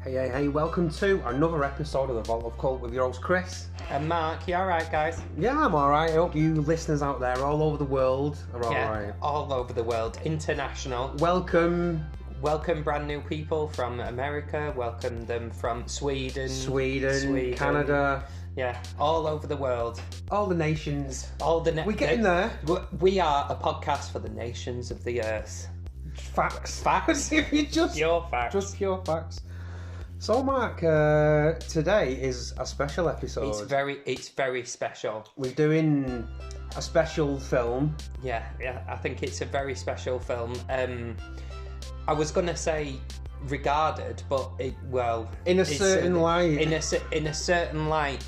Hey, welcome to another episode of The Vault of Cult with your host Chris. And Mark, you alright, guys? Yeah, I'm alright. I hope you listeners out there all over the world are alright. All over the world. International. Welcome, brand new people from America. Welcome them from Sweden, Canada. Yeah, all over the world. All the nations. We're getting there. We are a podcast for the nations of the earth. Facts. Pure facts. Just pure facts. So, Mark, today is a special episode. It's very special. We're doing a special film. Yeah, I think it's a very special film. I was gonna say regarded, but in a certain light,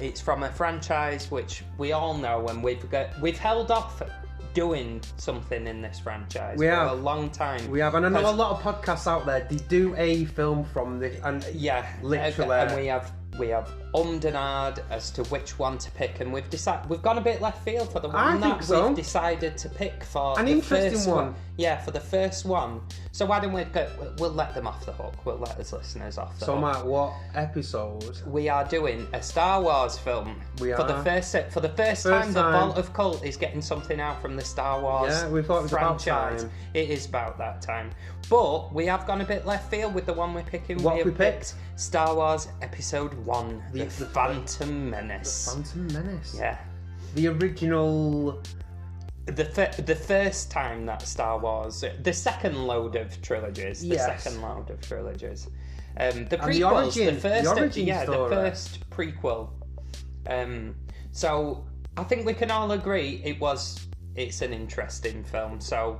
it's from a franchise which we all know, and we've held off doing something in this franchise for a long time. We have, and I know a lot of podcasts out there, they do a film from the, and literally, and we have and ahed as to which one to pick, and we've gone a bit left field for the one we've decided to pick for an interesting one. Yeah, for the first one. So why don't we'll let them off the hook. We'll let us listeners off the hook. So Matt, what episode? We are doing a Star Wars film. For the first time, the Vault of Cult is getting something out from the Star Wars franchise. We thought it was about time. It is about that time. But we have gone a bit left field with the one we're picking. What we picked? Star Wars Episode 1, The Phantom Menace. The Phantom Menace? Yeah. The original... The first time that Star Wars... The second load of trilogies. The prequels. The first prequel. So I think we can all agree it's an interesting film. So,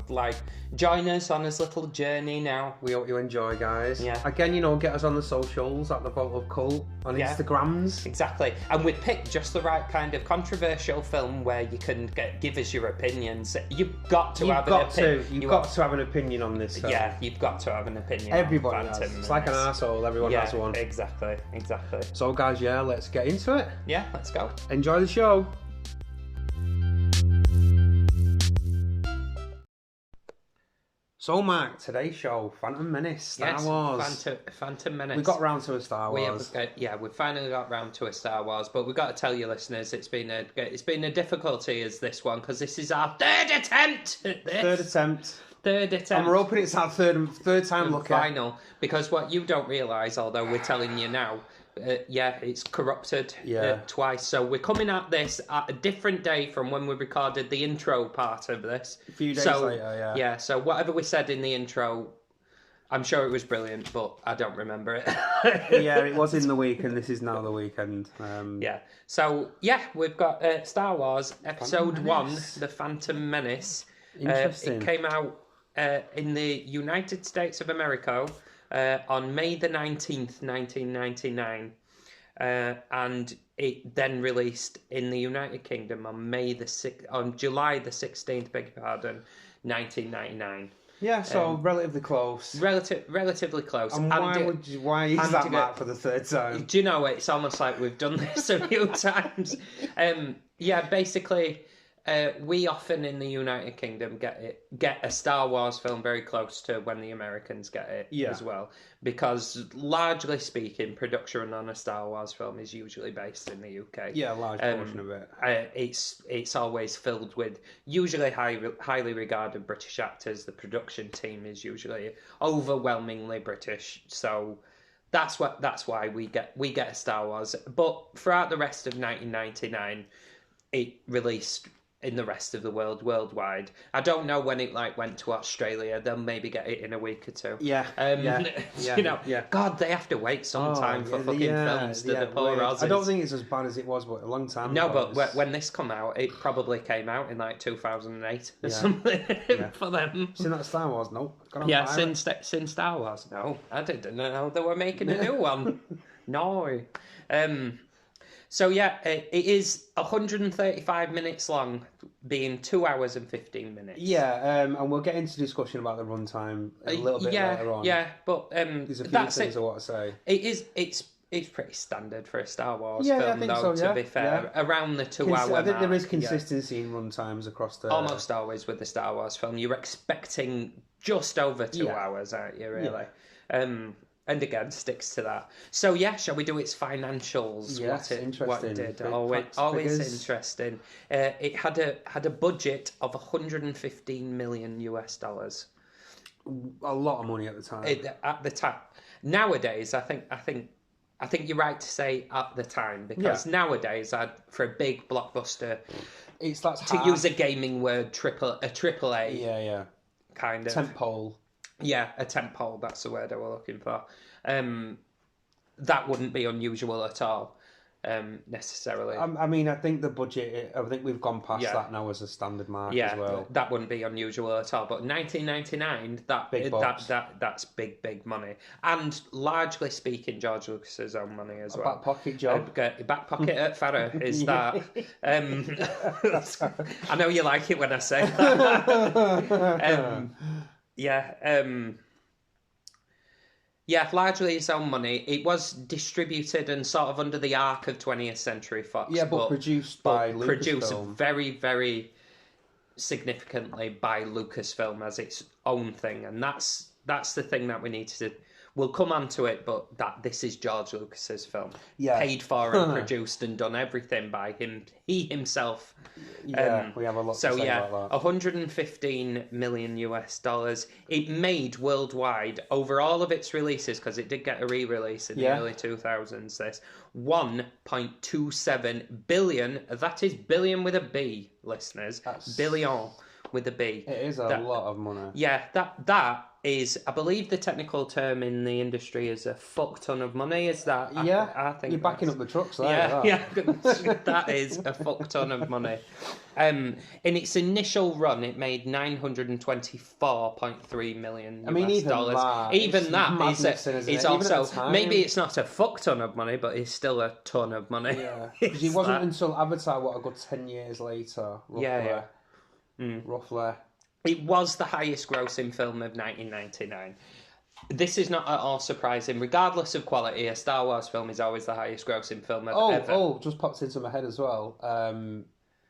join us on this little journey now. We hope you enjoy, guys. Yeah. Again, get us on the socials at the Vault of Cult on Instagrams. Exactly. And we picked just the right kind of controversial film where you can give us your opinions. You've got to have an opinion on this film. Yeah, you've got to have an opinion. Everybody has. It's like an arsehole. Everyone has one. Exactly. So, guys, let's get into it. Yeah, let's go. Enjoy the show. So, Mark, today's show, Phantom Menace, Star Wars. Phantom Menace. We got round to a Star Wars. We finally got round to a Star Wars, but we've got to tell you, listeners, it's been a difficulty as this one, because this is our third attempt at this. Third attempt. And we're hoping it's our third time looking. Final, because what you don't realise, although we're telling you now, it's corrupted twice. So we're coming at this at a different day from when we recorded the intro part of this. A few days later, Yeah, so whatever we said in the intro, I'm sure it was brilliant, but I don't remember it. It was in the week, and this is now the weekend. So, we've got Star Wars Episode 1, The Phantom Menace. Interesting. It came out in the United States of America on May the 19th, 1999, and it then released in the United Kingdom on July the 16th, beg your pardon, 1999. Yeah, so relatively close. Relatively close. And why is that, Matt, for the third time? Do you know, it's almost like we've done this a few times. Basically... we often in the United Kingdom get a Star Wars film very close to when the Americans get it as well, because largely speaking, production on a Star Wars film is usually based in the UK. Yeah, a large portion of it. It's always filled with usually highly regarded British actors. The production team is usually overwhelmingly British, so that's why we get a Star Wars. But throughout the rest of 1999, it released in the rest of the world, worldwide. I don't know when it went to Australia. They'll maybe get it in a week or two. God, they have to wait some time for fucking films to the poor Aussies. I don't think it's as bad as it was, but a long time ago. No, but when this come out, it probably came out in 2008 or something for them. Seen that Star Wars? No. Since Star Wars? No. I didn't know they were making a new one. No. So it is 135 minutes long, being 2 hours and 15 minutes. Yeah, and we'll get into discussion about the runtime a little bit later on. Yeah, but there's a few things I want to say. It's pretty standard for a Star Wars film, though. To be fair, around the 2 hour. I think there is consistency in runtimes across the. Almost always with the Star Wars film, you're expecting just over 2 hours, aren't you? Really. and again sticks to that. So yeah, shall we do its financials? Yes, What it interesting. did? Big Always, facts, always figures. interesting. It had a budget of $115 million US. A lot of money at the time. At the time. Nowadays, I think you're right to say at the time, because nowadays, for a big blockbuster, use a gaming word, triple A. Yeah. Kind of Tentpole. Yeah, a tentpole. That's the word I was looking for. That wouldn't be unusual at all, necessarily. I mean, I think the budget. I think we've gone past that now as a standard mark as well. That wouldn't be unusual at all. But 1999, that's big money, and largely speaking, George Lucas's own money as well. Back pocket job. Back pocket at Farah is that. I know you like it when I say that. Largely his own money. It was distributed and sort of under the arc of 20th Century Fox. Yeah, but produced by Lucasfilm. Produced very, very significantly by Lucasfilm as its own thing. And that's the thing that we need to... We'll come on to it, but this is George Lucas's film. Yeah. Paid for and produced and done everything by him. He himself. Yeah, we have a lot to say about that. $115 million US. It made worldwide, over all of its releases, because it did get a re-release in the early 2000s, this, 1.27 billion. That is billion with a B, listeners. Billion with a B. It is a lot of money. Yeah, that is, I believe the technical term in the industry is a fuck ton of money. Is that? I think you're backing up the trucks there. Yeah, that is a fuck ton of money. In its initial run, it made $924.3 million. I mean, even that is also time, maybe it's not a fuck ton of money, but it's still a ton of money. Yeah, because it wasn't until Avatar, a good 10 years later. Roughly. Roughly. It was the highest grossing film of 1999. This is not at all surprising. Regardless of quality, a Star Wars film is always the highest grossing film ever. Oh, just popped into my head as well.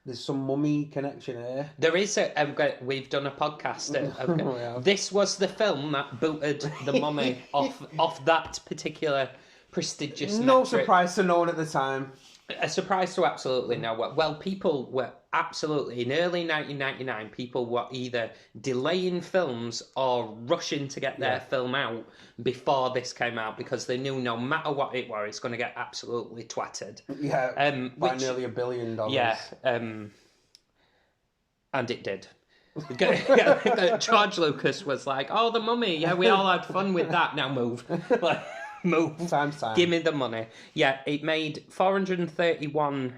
There's some mummy connection here. There is we've done a podcast. This was the film that booted the mummy off that particular prestigious metric. Surprise to no one at the time. A surprise to absolutely no one. Well, people were absolutely, in early 1999, people were either delaying films or rushing to get their film out before this came out, because they knew no matter what it was, it's going to get absolutely twatted. Yeah, by nearly $1 billion. Yeah, and it did. George Lucas was like, "Oh, the Mummy, yeah, we all had fun with that. Now move." Move. Time. Give me the money. Yeah, it made 431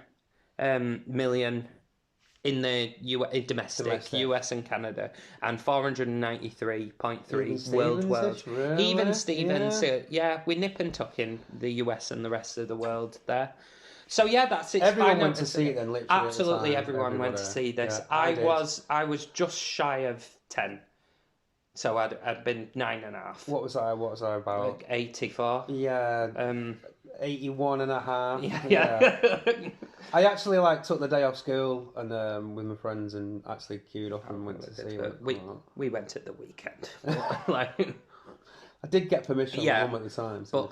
million in the domestic, US and Canada, and 493.3 worldwide. Really? Even Stevens, we nip and tuck in the US and the rest of the world there. So yeah, that's it. Everyone went to see it then. Literally, absolutely, everyone went to see this. Yeah, I was just shy of 10. So I'd been 9.5. What was I about? Like 84. Yeah. 81 and a half. Yeah. I actually took the day off school and with my friends and actually queued up and went to see it. We went at the weekend. I did get permission from mum at the time. But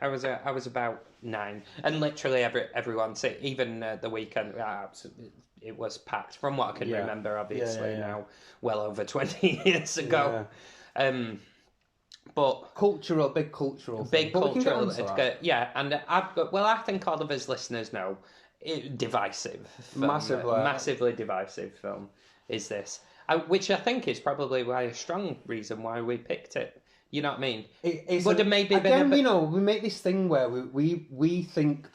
I was about 9, and literally everyone, even the weekend. It was packed, from what I can remember, obviously, now, well over 20 years ago. But big cultural. And I think all of his listeners know, divisive film, massively divisive film is this, which I think is probably a strong reason why we picked it. You know what I mean? We make this thing where we think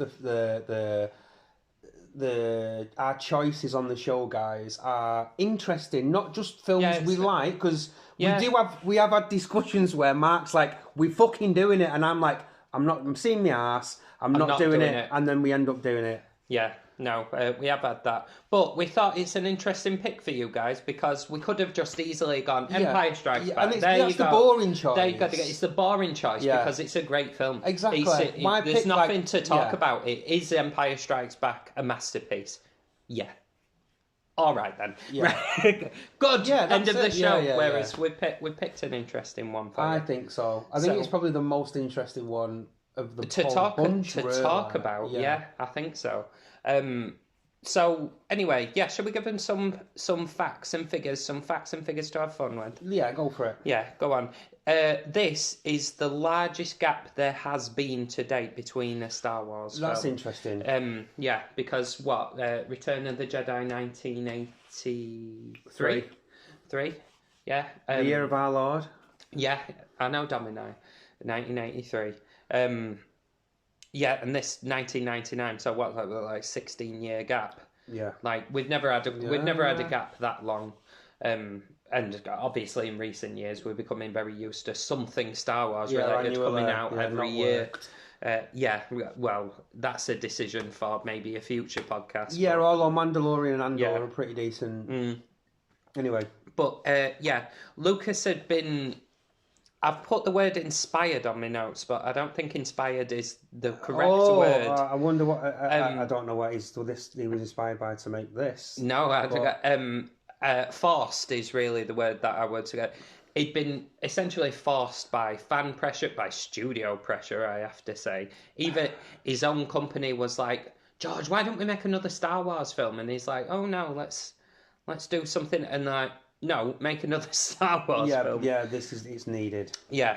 our choices on the show, guys, are interesting, not just films we like, because we have had discussions where Mark's like, we're fucking doing it, and I'm like, I'm seeing my ass, I'm not doing it, and then we end up doing it. Yeah, no, we have had that. But we thought it's an interesting pick for you guys, because we could have just easily gone Empire Strikes Back. And that's the boring choice. There you go. It's the boring choice, because it's a great film. Exactly. There's nothing to talk about. Is Empire Strikes Back a masterpiece? Yeah. All right then. Yeah. Right. Good. Yeah, End of the show. Whereas we picked an interesting one for you. I think so. I think it's probably the most interesting one of the bunch. Talk about. Yeah, I think so. So anyway, shall we give them some facts and figures to have fun with? Yeah, go for it. Yeah, go on. This is the largest gap there has been to date between a Star Wars film. That's interesting. Yeah, because Return of the Jedi 1983? 3? Yeah. The Year of Our Lord? Yeah, I know, Domino. 1983. Yeah, and this 1999, so what, like 16-year gap? Yeah. Like we've never had a gap that long. And obviously in recent years we're becoming very used to something Star Wars related coming out every year. Well, that's a decision for maybe a future podcast. Yeah, although Mandalorian and Andor are pretty decent. Anyway. But Lucas had been... I've put the word inspired on my notes, but I don't think inspired is the correct word. I wonder what... I don't know what he was inspired by to make this. No, forced is really the word that I would say. He'd been essentially forced by fan pressure, by studio pressure, I have to say. Even his own company was like, George, why don't we make another Star Wars film? And he's like, oh no, let's do something. And like, no, make another Star Wars film. Yeah, it's needed. Yeah,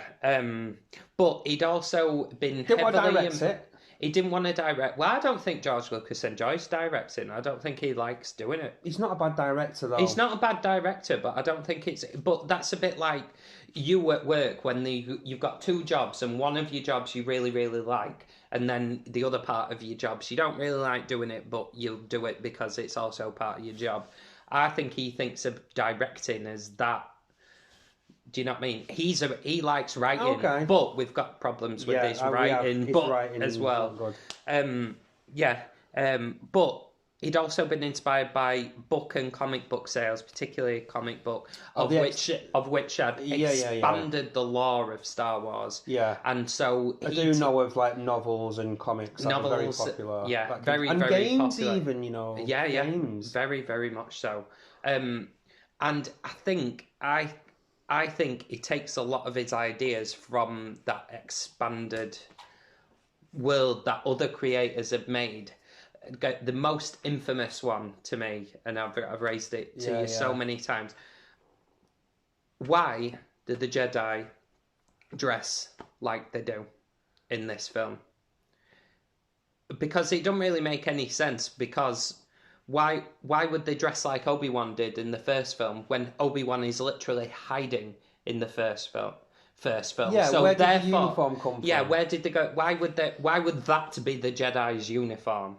but he'd also been Didn't want to direct it. He didn't want to direct. Well, I don't think George Lucas enjoys directing. I don't think he likes doing it. He's not a bad director, though. He's not a bad director, but I don't think it's... But that's a bit like you at work when you've got two jobs and one of your jobs you really, really like, and then the other part of your jobs you don't really like doing it, but you'll do it because it's also part of your job. I think he thinks of directing as that. Do you know what I mean? He likes writing, but we've got problems with his writing, as well. But he'd also been inspired by book and comic book sales, particularly comic book, of which had expanded the lore of Star Wars. Yeah, and so I do know of like novels and comics. That are very popular. Yeah, and very games popular. Even games. Very, very much so. And I think it takes a lot of his ideas from that expanded world that other creators have made. The most infamous one to me, and I've raised it to you so many times. Why did the Jedi dress like they do in this film? Because it don't really make any sense, because... Why would they dress like Obi-Wan did in the first film when Obi-Wan is literally hiding in the first film? Yeah, so where did the uniform come from? Yeah, where did they go? Why would that be the Jedi's uniform?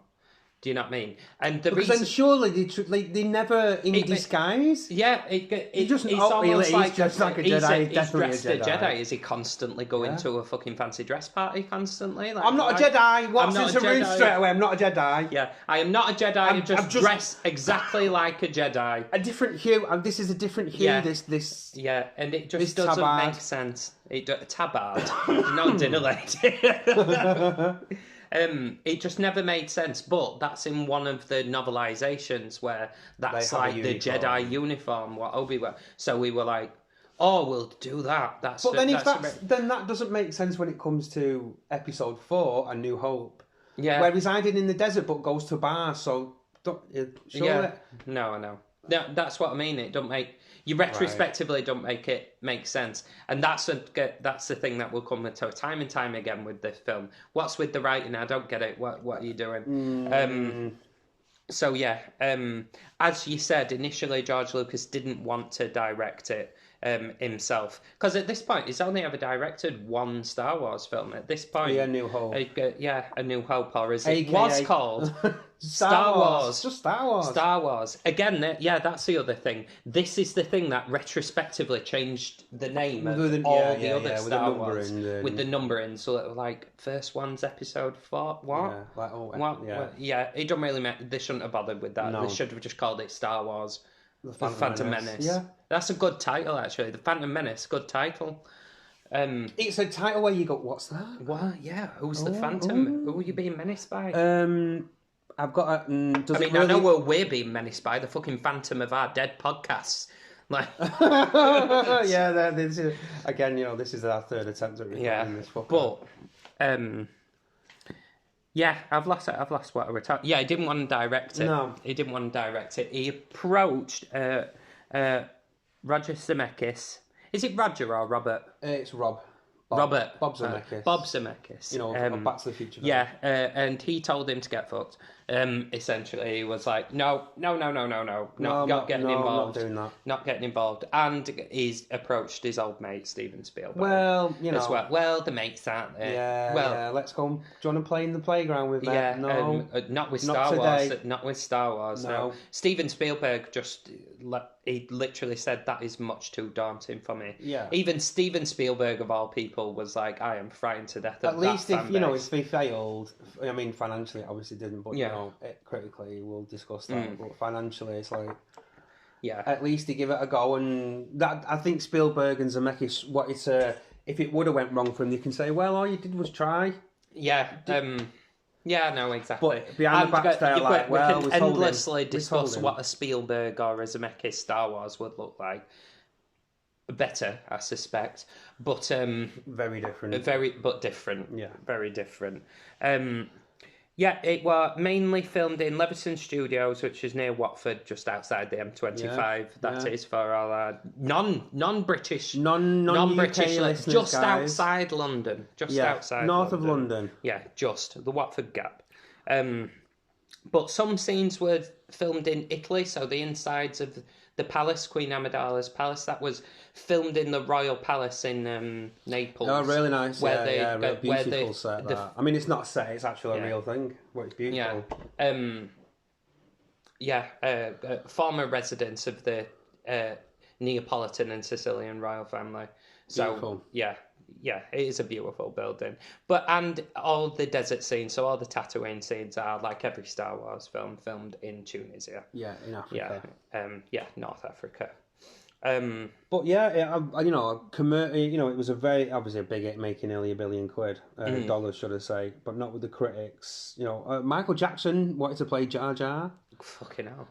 Do you know what I mean? And then surely they never in disguise. Yeah, it's almost like dressed like a Jedi. He's dressed a Jedi. Is he constantly going to a fucking fancy dress party constantly? Like, I'm not a Jedi. What's in the room straight away? I'm not a Jedi. Yeah, I am not a Jedi. I just dress exactly like a Jedi. A different hue. And this is a different hue. Yeah. This. Yeah, and it just doesn't make sense. Tabard, not dinner lady. It just never made sense, but that's in one of the novelizations where that's like the Jedi uniform, what Obi-Wan. So we were like, oh, we'll do that. Then that doesn't make sense when it comes to Episode 4, A New Hope. Yeah. Where he's hiding in the desert but goes to bars, so... No, I know. That's what I mean. It don't make... You retrospectively don't make it make sense, and that's the thing that will come to time and time again with this film. What's with the writing? I don't get it. What are you doing? So yeah, as you said initially, George Lucas didn't want to direct it himself, because at this point he's only ever directed one Star Wars film. At this point, A New Hope. A New Hope, or as it AKA... was called. Star Wars. Just Star Wars. Star Wars. Again, that's the other thing. This is the thing that retrospectively changed the name of all the other Star Wars. With the numbering. So, like, first one's episode 4. What? Yeah, it don't really matter. They shouldn't have bothered with that. No. They should have just called it Star Wars. The Phantom Menace. Yeah. That's a good title, actually. The Phantom Menace, good title. It's a title where you go, what's that? What? Yeah, who's the Phantom? Who are you being menaced by? I've got. Does I mean, really... I know we're being menaced by the fucking phantom of our dead podcasts. Like, yeah, this is, again, this is our third attempt at recording this fucker. But, yeah, I've lost what I was talking. Yeah, he didn't want to direct it. No, he didn't want to direct it. He approached Roger Zemeckis. Is it Roger or Robert? It's Rob. Bob Zemeckis. Bob Zemeckis. Back to the Future. Yeah, and he told him to get fucked. Essentially, he was like, no, not getting involved. Not doing that. Not getting involved. And he's approached his old mate, Steven Spielberg. Well, as well. Well, the mates aren't there. Yeah, let's go. Do you want to play in the playground with me? Yeah, no. Not with Star Wars. Not with Star Wars, no. Steven Spielberg he literally said that is much too daunting for me. Yeah. Even Steven Spielberg, of all people, was like, I am frightened to death of At least if he failed, I mean, financially, obviously didn't, but critically, we'll discuss that. But financially, it's like, at least he give it a go, and that I think Spielberg and Zemeckis wanted to. If it would have went wrong for him, you can say, well, all you did was try. Yeah. Yeah, no, exactly. But behind the back, they're we can endlessly discuss what a Spielberg or a Zemeckis Star Wars would look like. Better, I suspect, but very different. But different. Yeah, very different. It was mainly filmed in Leveson Studios, which is near Watford, just outside the M25. That is for all our non-British, non-British listeners, just guys. Outside London, outside north of London. Yeah, just the Watford Gap. But some scenes were filmed in Italy, so the insides of the palace, Queen Amidala's palace, that was filmed in the Royal Palace in Naples. Oh, really nice. Where real beautiful set. I mean, it's not a set; it's actually a real thing. But it's beautiful. Former residents of the Neapolitan and Sicilian royal family. So beautiful. Yeah, it is a beautiful building. And all the desert scenes, so all the Tatooine scenes are like every Star Wars film filmed in Tunisia. Yeah, in Africa. North Africa. But it was a very obviously a big hit, making nearly $1 billion, dollars should I say, but not with the critics. Michael Jackson wanted to play Jar Jar. Fucking hell.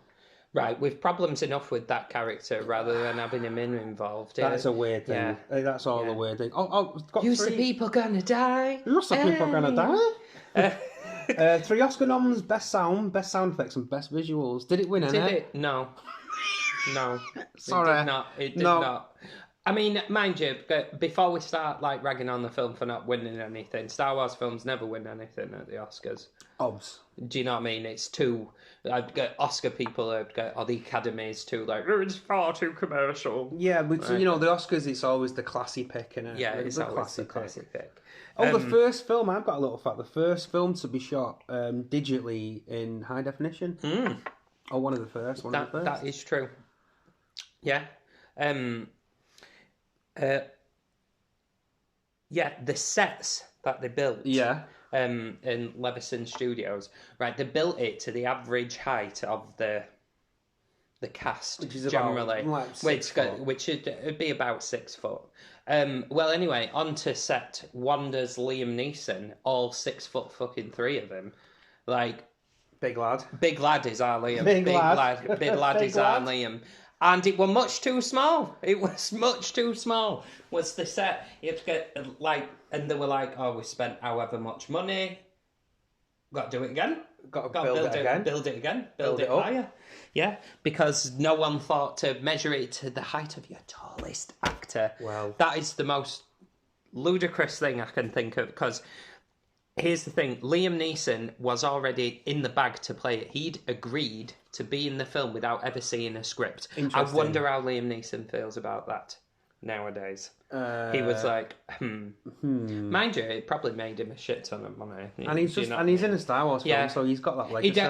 Right, with problems enough with that character rather than having him involved. That's a weird thing. Yeah. That's all the weird thing. Use the people gonna die. Use the people gonna die. 3 Oscar noms: best sound effects, and best visuals. Did it win any? Did it? No. Sorry. It did not. I mean, mind you, before we start ragging on the film for not winning anything, Star Wars films never win anything at the Oscars. Obs. Do you know what I mean? It's too... Oscar people or the Academy is too it's far too commercial. Yeah, but the Oscars, it's always the classy pick, innit? Yeah, it's always the classy pick. The first film, I've got a little fact, the first film to be shot digitally in high definition. One of the first. That is true. Yeah. The sets that they built in Leveson Studios, right, they built it to the average height of the cast, which is generally about, 6 foot. Which would be about 6 foot. Anyway, onto set wanders Liam Neeson, all 6 foot fucking 3 of him, big lad. Big lad is our Liam. Big lad is our Liam. And it was much too small. Was the set. You have to get, and they were like, we spent however much money. Got to do it again. Got to build it again. Build it again. Build it higher. Yeah, because no one thought to measure it to the height of your tallest actor. Well, that is the most ludicrous thing I can think of, because... Here's the thing, Liam Neeson was already in the bag to play it. He'd agreed to be in the film without ever seeing a script. I wonder how Liam Neeson feels about that nowadays. He was like, Mind you, it probably made him a shit ton of money. And he's in a Star Wars film, so he's got that legacy.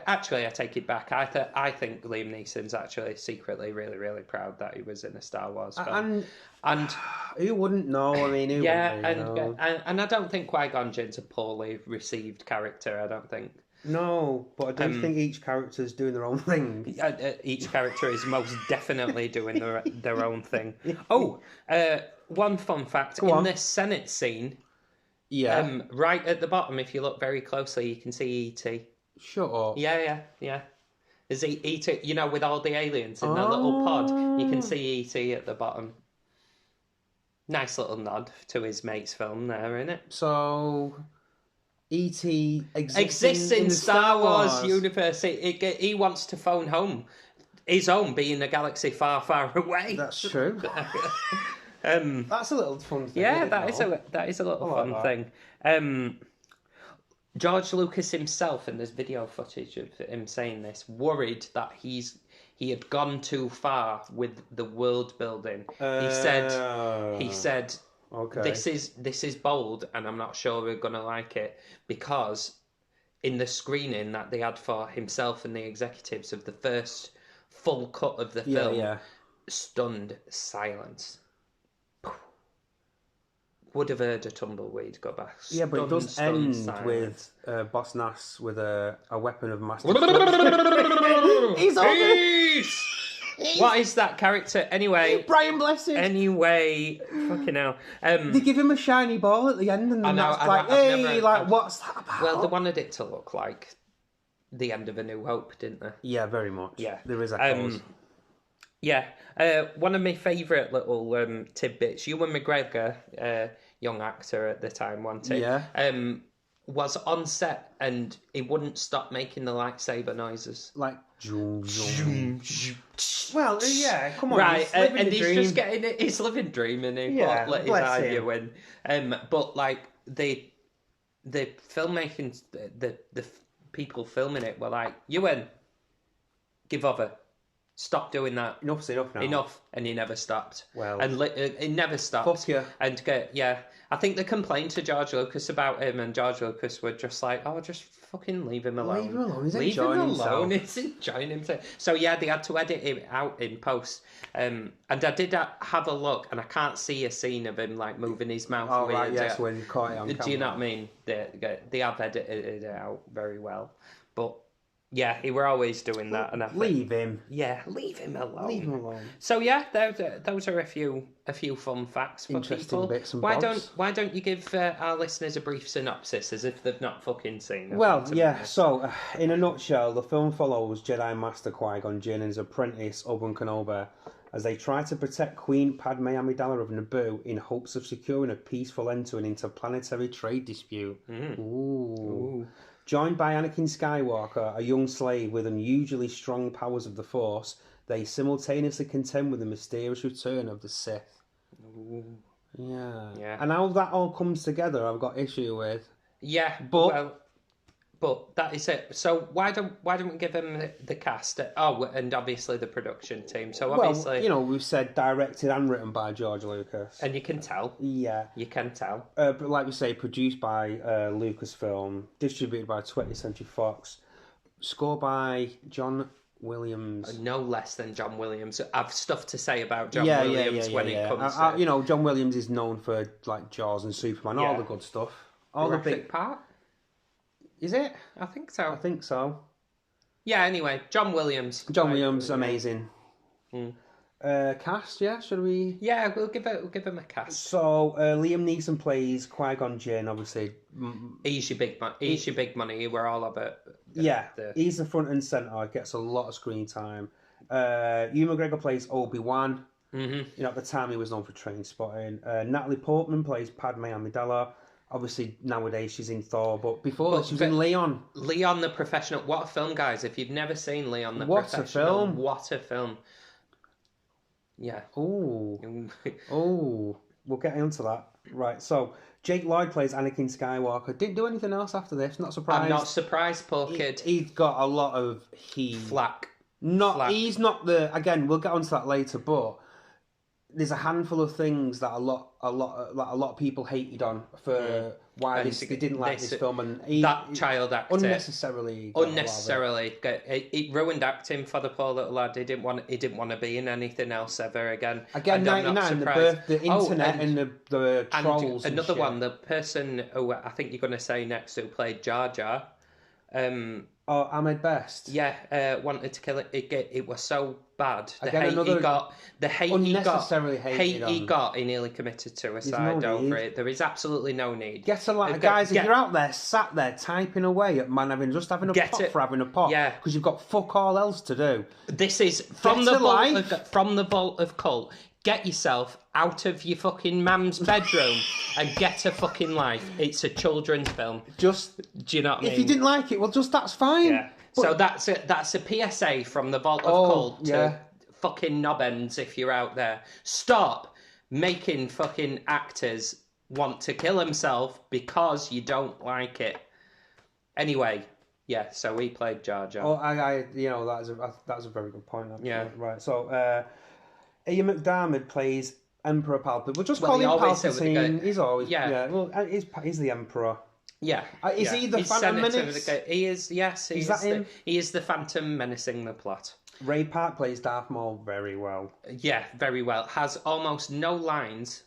Actually, I take it back. I think Liam Neeson's actually secretly really, really proud that he was in a Star Wars film. And who wouldn't know? I mean, who wouldn't know? And I don't think Qui-Gon Jinn's a poorly received character. I don't think. No, but I do think each character's doing their own thing. Each character is most definitely doing their own thing. One fun fact. In the Senate scene, right at the bottom, if you look very closely, you can see E.T. Shut up. Yeah. Is he E.T., you know, with all the aliens in the little pod, you can see E.T. at the bottom. Nice little nod to his mate's film there, isn't it? So, E.T. exists in the Star Wars universe. He wants to phone home. His home being a galaxy far, far away. That's true. That's a little fun thing. Yeah, that is a little fun thing. George Lucas himself, and there's video footage of him saying this, worried that he had gone too far with the world building. He said, okay, this is bold, and I'm not sure we're gonna like it, because in the screening that they had for himself and the executives of the first full cut of the film, stunned silence. Would have heard a tumbleweed go back. Yeah, but it does end silence. With Boss Nass with a weapon of mass destruction. He's over. What is that character? Anyway, Brian Blessed. Anyway, fucking hell. They give him a shiny ball at the end, and what's that about? Well, they wanted it to look like the end of A New Hope, didn't they? Yeah, very much. Yeah, there is a cause. Yeah, one of my favourite little tidbits, Ewan McGregor, young actor at the time, wasn't he? Yeah. Was on set and he wouldn't stop making the lightsaber noises. Like, well, yeah, come on. Right, and he's just getting it, he's living dream, and he let his eye you in. But, like, the filmmaking, the people filming it were like, Ewan, give over. Stop doing that. Enough's enough now. Enough, and he never stopped. Well, and he never stopped. Fuck you. And I think they complained to George Lucas about him, and George Lucas were just like, "Oh, just fucking leave him alone. Leave him alone. He's enjoying himself. He's enjoying himself." So yeah, they had to edit it out in post. And I did have a look, and I can't see a scene of him like moving his mouth. Oh right, yes, when you caught it on camera. Do you know what I mean? They have edited it out very well, but. Yeah, he were always doing that, and I think, leave him. Yeah, leave him alone. Leave him alone. So yeah, those are a few fun facts for interesting people. Bits and why don't you give our listeners a brief synopsis as if they've not fucking seen it? Well, yeah. So, in a nutshell, the film follows Jedi Master Qui-Gon Jinn and his apprentice Obi-Wan Kenobi as they try to protect Queen Padme Amidala of Naboo in hopes of securing a peaceful end to an interplanetary trade dispute. Ooh. Joined by Anakin Skywalker, a young slave with unusually strong powers of the Force, they simultaneously contend with the mysterious return of the Sith. Ooh. Yeah. And how that all comes together, I've got issue with. Yeah, but that is it. So why don't we give him the cast? And obviously the production team. So obviously, we've said directed and written by George Lucas, and you can tell. Yeah, you can tell. But like we say, produced by Lucasfilm, distributed by 20th Century Fox, score by John Williams. No less than John Williams. I've stuff to say about John Williams when it comes to... John Williams is known for like Jaws and Superman, all the good stuff. All Jurassic the big Park? Is it? I think so. I think so. Yeah, anyway, John Williams. Amazing. Cast, yeah? Should we? Yeah, we'll give him a cast. So, Liam Neeson plays Qui-Gon Jinn, obviously. He's your big money. We're all about he's the front and centre, gets a lot of screen time. Ewan McGregor plays Obi-Wan. Mm-hmm. At the time he was known for Trainspotting. Natalie Portman plays Padme Amidala. Obviously, nowadays she's in Thor, but before that she was in Leon. Leon the Professional. What a film, guys. If you've never seen Leon the Professional. What a film. Yeah. Ooh. We'll get into that. Right, so Jake Lloyd plays Anakin Skywalker. Didn't do anything else after this, not surprised. I'm not surprised, poor kid. He's got a lot of flack. He's not the... Again, we'll get onto that later, but... There's a handful of things that a lot of people hated on for why they didn't like this film, and that child actor unnecessarily. It ruined acting for the poor little lad. He didn't want to be in anything else ever again. Again, 99, the internet and the trolls. Another one, the person who I think you're going to say next, who played Jar Jar. Ahmed Best. Yeah, wanted to kill it. It was so bad. The Again, hate another he got, the hate unnecessarily he got, he nearly committed suicide over it. There is absolutely no need. Guys, if you're out there, sat there typing away at man having a pot for having a pot, because you've got fuck all else to do. This is from the vault of cult. Get yourself out of your fucking mum's bedroom and get a fucking life. It's a children's film. Do you know what I mean? If you didn't like it, well, that's fine. Yeah. But... So that's a PSA from the vault of cult to fucking knobends if you're out there. Stop making fucking actors want to kill himself because you don't like it. Anyway, yeah. So we played Jar Jar. Oh, that's a very good point. Actually. Yeah. Right. So. Ian McDiarmid plays Emperor Palpatine. We'll just call him Palpatine. He's always Well, he's the Emperor. Yeah. Is he the Phantom Menace? He is. Yes. Is that him? He is the Phantom menacing the plot. Ray Park plays Darth Maul very well. Yeah, very well. Has almost no lines.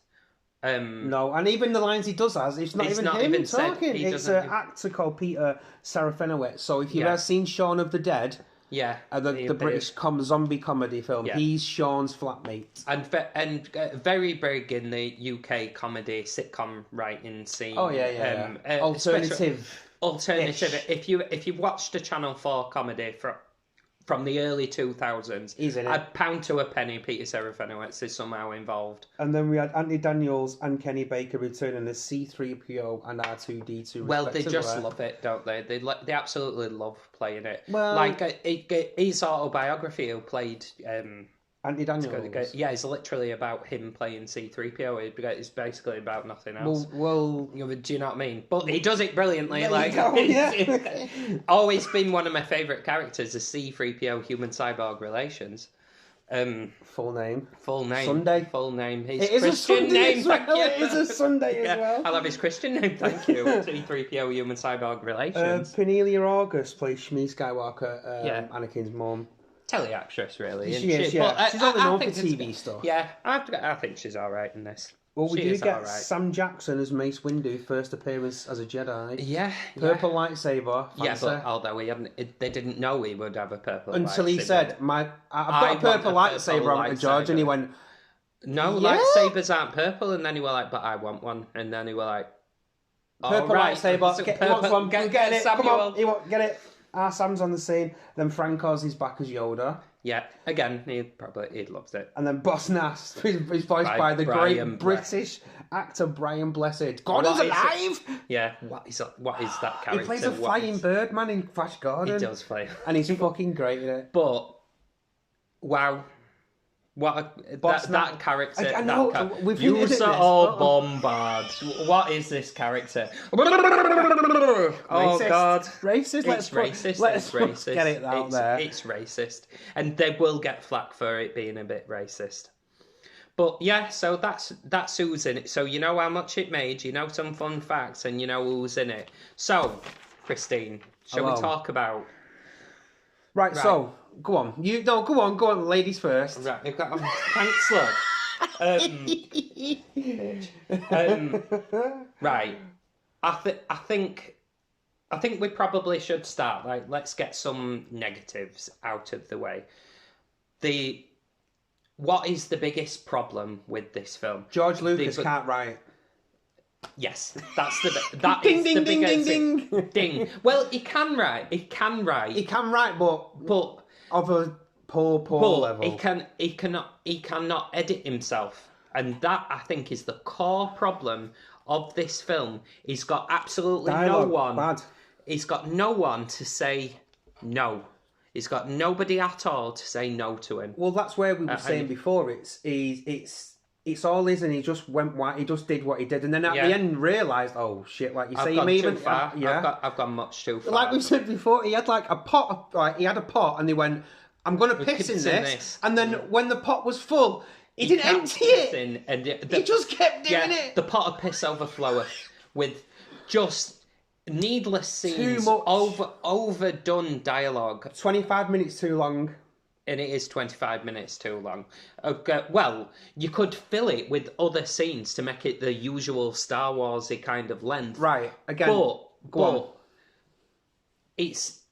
No, and even the lines he does has, it's not even him talking. It's an actor called Peter Serafinowicz. So if you've ever seen Shaun of the Dead. Yeah, the British zombie comedy film. Yeah. He's Sean's flatmate, and very big in the UK comedy sitcom writing scene. Oh yeah. Alternative. If you've watched a Channel 4 comedy from the early 2000s, he's in it. I'd pound to a penny Peter Serafinowicz is somehow involved. And then we had Anthony Daniels and Kenny Baker returning as C-3PO and R2-D2. Well, they just love it, don't they? They absolutely love playing it. Well, like his autobiography, who played Anthony Daniels. Yeah, it's literally about him playing C-3PO. It's basically about nothing else. Well, do you know what I mean? But he does it brilliantly. Always been one of my favourite characters, is C-3PO human cyborg relations. Full name. Sunday. Full name. His it is Christian name. Well. It is a Sunday as well. I love his Christian name. Thank you. C-3PO human cyborg relations. Penelope August plays Shmi Skywalker, Anakin's mum. Teleactress, really. She is, yeah. But she's only known for TV stuff. Yeah, I think she's all right in this. Well, we do get Sam Jackson as Mace Windu, first appearance as a Jedi. Yeah. Purple lightsaber. Fancy. Yeah, but although they didn't know he would have a purple lightsaber. Until he said, I've got a purple lightsaber on George, and he went, no, lightsabers aren't purple. And then he was like, but I want one. And then he was like, purple lightsaber. He wants one. Get it. Come on. Get it. Sam's on the scene. Then Franco's is back as Yoda. Yeah, again, he loves it. And then Boss Nass, who's voiced by the great British actor Brian Blessed. Gordon's alive! Yeah, what is that character? He plays a flying bird man in Flash Gordon. He does play. And he's fucking great in it. But, wow. That character. I know. You saw Bombard. What is this character? Oh God! Racist. Let's racist. Get it out there. It's racist, and they will get flack for it being a bit racist. But yeah, so that's who's in it. So you know how much it made. You know some fun facts, and you know who's in it. So, Christine, shall we talk about? Right. So. Go on. Go on. Ladies first. Right. Thanks, love. Right. I think we probably should start. Like, let's get some negatives out of the way. What is the biggest problem with this film? George Lucas can't write. Yes, that is the biggest thing. Ding. Well, he can write. He can write, but of a poor level. He cannot edit himself, and that I think is the core problem of this film. He's got absolutely no one. Bad. He's got no one to say no. He's got nobody at all to say no to him. Well, that's where we were saying before. It's all his, and he just went. He just did what he did, and then at the end realised, oh shit! Like you say, too far. I've gone much too far. Like we said before, he had like a pot. He had a pot, and he went, "I'm going to piss in this." And then when the pot was full, he didn't empty it. He just kept doing it. The pot of piss overfloweth with just needless scenes, overdone dialogue. 25 minutes too long. And it is 25 minutes too long. Okay, well, you could fill it with other scenes to make it the usual Star Warsy kind of length. Right, again, but it's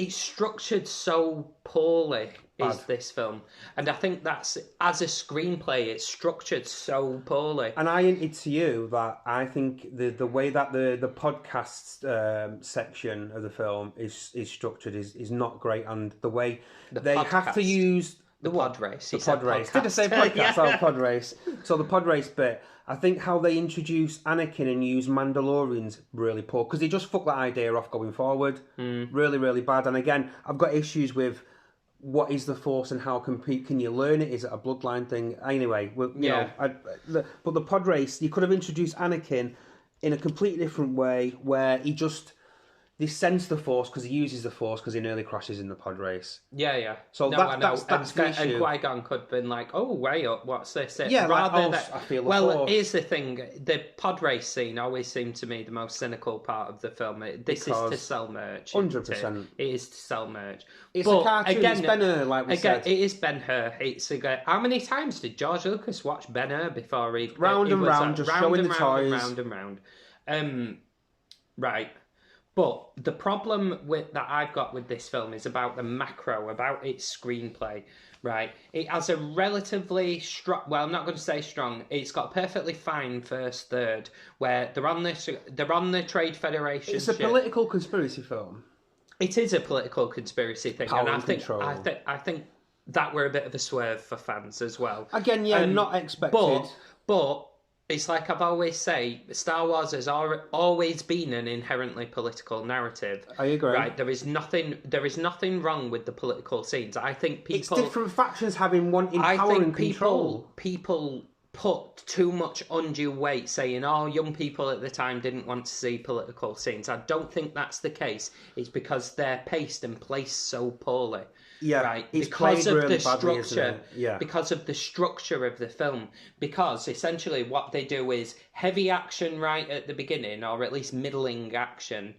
structured so poorly. Is this film, and I think that's, as a screenplay, it's structured so poorly. And I hinted to you that I think the way that the podcast section of the film is structured is not great, and the way they have to use the pod race. The pod race. Did I say podcast? Yeah. Oh, pod race. So the pod race bit. I think how they introduce Anakin and use Mandalorians really poor, because they just fuck that idea off going forward. Really, really bad. And again, I've got issues with what is the Force and how can you learn it? Is it a bloodline thing? Anyway, but the pod race, you could have introduced Anakin in a completely different way, where they sense the Force because he uses the Force because he nearly crashes in the pod race. Yeah. So that's the issue. And Qui-Gon could have been like, "Oh, way up, what's this?" Yeah, I feel the Force. Here's the thing: the pod race scene always seemed to me the most cynical part of the film. This is to sell merch. 100%. It is to sell merch. It's a cartoon. Again, it's Ben-Hur, like we said. It is Ben-Hur. How many times did George Lucas watch Ben-Hur before he round and round, just showing the toys, round and round? Right. But the problem that I've got with this film is about the macro, about its screenplay, right? It has a relatively strong, well, I'm not going to say strong, it's got a perfectly fine first third, where they're on the Trade Federation. It's a political conspiracy film. It is a political conspiracy thing, Power and I think that were a bit of a swerve for fans as well. Again, not expected. But it's like I've always say, Star Wars has always been an inherently political narrative. I agree. Right, there is nothing wrong with the political scenes. I think people... It's different factions having power and control. People put too much undue weight saying, oh, young people at the time didn't want to see political scenes. I don't think that's the case. It's because they're paced and placed so poorly. Yeah, right. Because of the structure. Yeah. Because of the structure of the film. Because essentially what they do is heavy action right at the beginning, or at least middling action.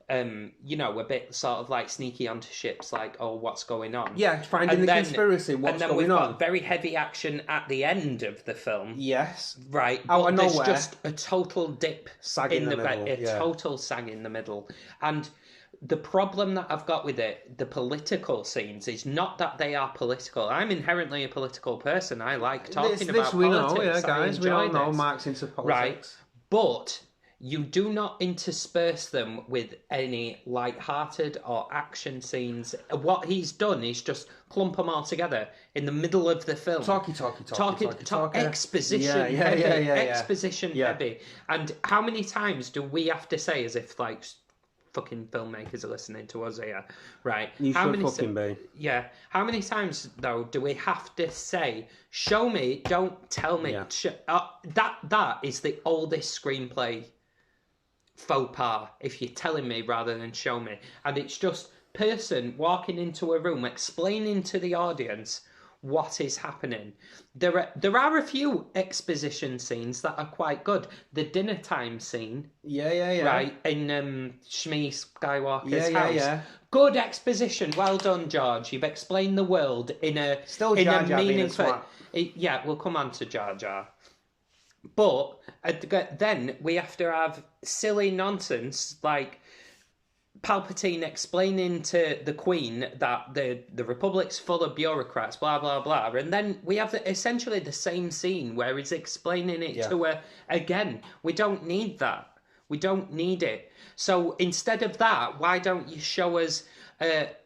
A bit sort of like sneaky onto ships, like, oh, what's going on? Yeah, finding the conspiracy, what's going on. And then we've got very heavy action at the end of the film. Yes. Right. Out of there's nowhere. Just a total dip sag in the middle. Total sag in the middle. And the problem that I've got with it, the political scenes, is not that they are political. I'm inherently a political person. I like talking about we politics. Know, yeah, guys. We all know Mark's into politics. Right. But you do not intersperse them with any light-hearted or action scenes. What he's done is just clump them all together in the middle of the film. Talky. Exposition heavy. Exposition heavy. And how many times do we have to say, as if like fucking filmmakers are listening to us here, right? You should fucking be. Yeah. How many times though do we have to say, "Show me, don't tell me"? Yeah. That is the oldest screenplay faux pas. If you're telling me rather than show me, and it's just person walking into a room explaining to the audience what is happening. There are a few exposition scenes that are quite good. The dinner time scene, right, in Shmi Skywalker's house. Yeah. Good exposition. Well done, George. You've explained the world in a meaningful. Yeah, we'll come on to Jar Jar. But then we have to have silly nonsense like Palpatine explaining to the Queen that the Republic's full of bureaucrats, blah, blah, blah. And then we have essentially the same scene where he's explaining it to her again. We don't need that. We don't need it. So instead of that, why don't you show us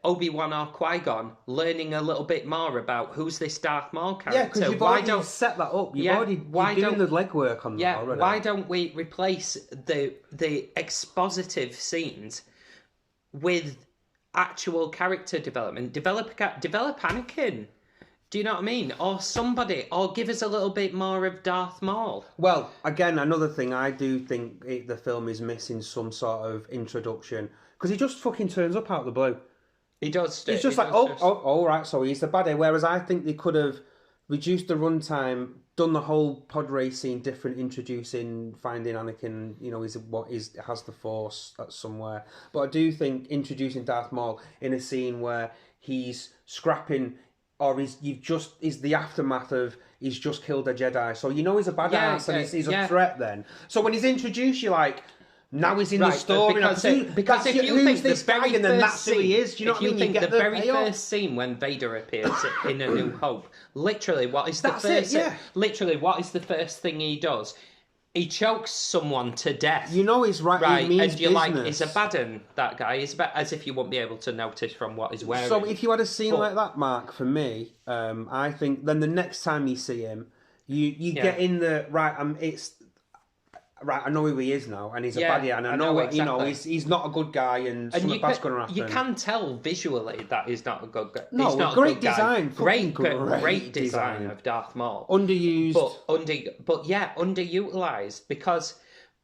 Obi-Wan or Qui-Gon learning a little bit more about who's this Darth Maul character? Yeah, because you've already set that up. You're doing the legwork on that already. Why don't we replace the expositive scenes with actual character development? Develop Anakin. Do you know what I mean? Or somebody, or give us a little bit more of Darth Maul. Well, again, another thing, I do think the film is missing some sort of introduction, because he just fucking turns up out of the blue. He does. He's just all right, so he's the baddie. Whereas I think they could have reduced the runtime, done the whole pod race scene different, introducing, finding Anakin, has the Force somewhere. But I do think introducing Darth Maul in a scene where he's scrapping, or is the aftermath of he's just killed a Jedi, so he's a badass and he's a threat then. So when he's introduced, you're like, now he's in the story. Because if you who's think this the guy, very and then first that's who he is. Do you know what I mean? If you think the very payoff. first scene when Vader appears in A New Hope, literally, what is the first thing he does? He chokes someone to death. You know he's right. He means and you're business. like, it's a bad un, that guy. It's as if you wouldn't be able to notice from what he's wearing. So if you had a scene like that, Mark, for me, I think then the next time you see him, you get in the right. Right, I know who he is now, and he's a baddie, and I know exactly. You know he's not a good guy, and something bad's going to happen. You can tell visually that he's not a good guy. No, he's not great a good design, guy. Great design of Darth Maul. Underused, but underutilized because.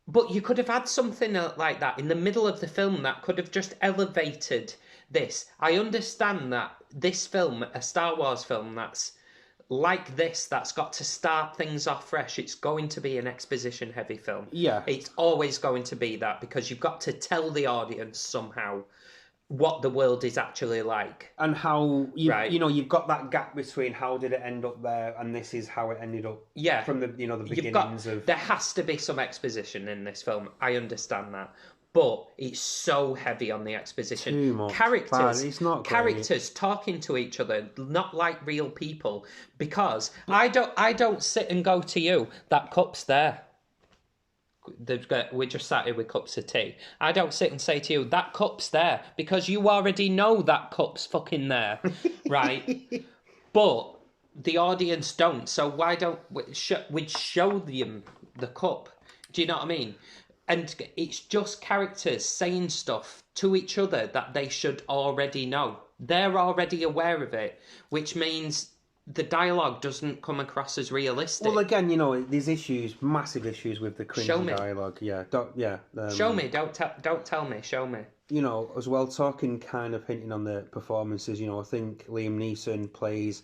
But you could have had something like that in the middle of the film that could have just elevated this. I understand that this film, a Star Wars film, that's like this, that's got to start things off fresh. It's going to be an exposition-heavy film. Yeah. It's always going to be that because you've got to tell the audience somehow what the world is actually like. And how, you've got that gap between how did it end up there and this is how it ended up from the beginnings of... There has to be some exposition in this film. I understand that. But it's so heavy on the exposition. Too much. Characters talking to each other, not like real people. Because I don't sit and go to you, that cup's there. We're just sat here with cups of tea. I don't sit and say to you, that cup's there. Because you already know that cup's fucking there. Right? But the audience don't. So why don't we show them the cup? Do you know what I mean? And it's just characters saying stuff to each other that they should already know. They're already aware of it, which means the dialogue doesn't come across as realistic. Well, again, there's massive issues with the cringy dialogue. Yeah, show me, don't tell me, show me. As well, talking kind of hinting on the performances, I think Liam Neeson plays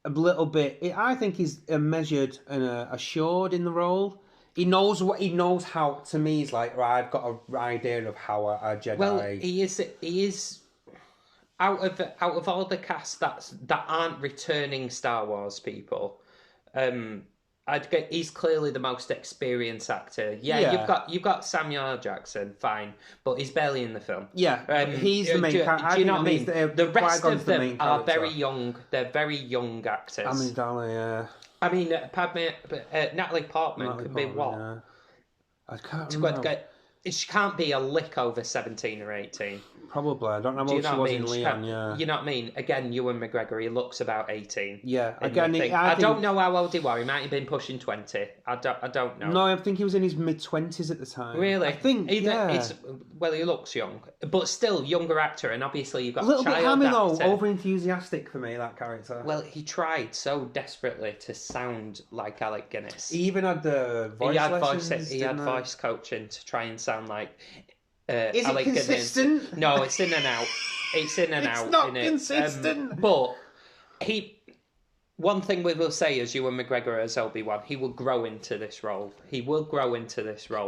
a little bit, I think he's measured and assured in the role. He knows how, to me, he's like, right, I've got an idea of how a Jedi... Well, he is out of all the cast that aren't returning Star Wars people, he's clearly the most experienced actor. Yeah. You've got Samuel L. Jackson, fine, but he's barely in the film. Yeah, he's the main character. Do you know what I mean? The rest of them are very young. They're very young actors. Amidala, I mean, Natalie Portman could be what? Yeah. I can't remember. She can't be a lick over 17 or 18. Probably. I don't know what she was in Leon, You know what I mean? Again, Ewan McGregor, he looks about 18. Yeah. Again, I don't know how old he was. He might have been pushing 20. I don't know. No, I think he was in his mid-20s at the time. Really? I think, he looks young. But still, younger actor, and obviously you've got a little bit hammy, though. Actor. Over-enthusiastic for me, that character. Well, he tried so desperately to sound like Alec Guinness. He even had the voice lessons. He had voice coaching to try and sound like... Is it consistent? Guinness. No, it's in and out. It's in and out. It's not consistent. But one thing we will say is Ewan McGregor as Obi-Wan, he will grow into this role.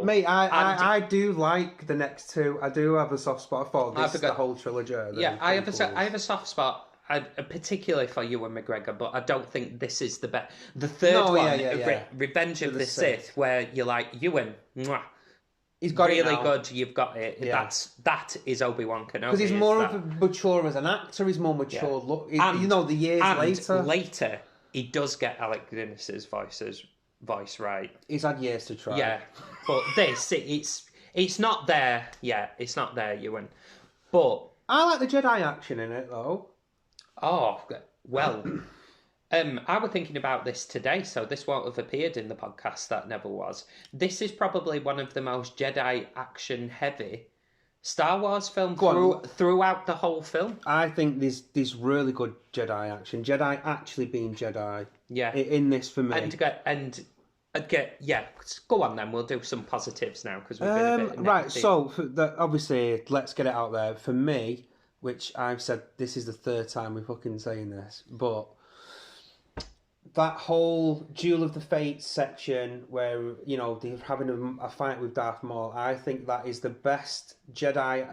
Mate, I do like the next two. I do have a soft spot for the whole trilogy. I have a soft spot. Particularly for Ewan McGregor, but I don't think this is the best. The third one, Revenge of the Sith, where you're like, Ewan, mwah. He's got really it good. You've got it. Yeah. That is Obi-Wan Kenobi. Because he's more mature as an actor. He's more mature. Look, the years later, he does get Alec Guinness's voice right. He's had years to try. Yeah, but it's not there yet. It's not there, Ewan. But I like the Jedi action in it though. Oh well. I was thinking about this today, so this won't have appeared in the podcast. That never was. This is probably one of the most Jedi action-heavy Star Wars films throughout the whole film. I think there's really good Jedi action. Jedi actually being Jedi. Yeah. In this for me. Go on then. We'll do some positives now because we've been a bit right. So obviously, let's get it out there. For me, which I've said this is the third time we're fucking saying this, but that whole Duel of the Fates section where, you know, they're having a fight with Darth Maul, I think that is the best Jedi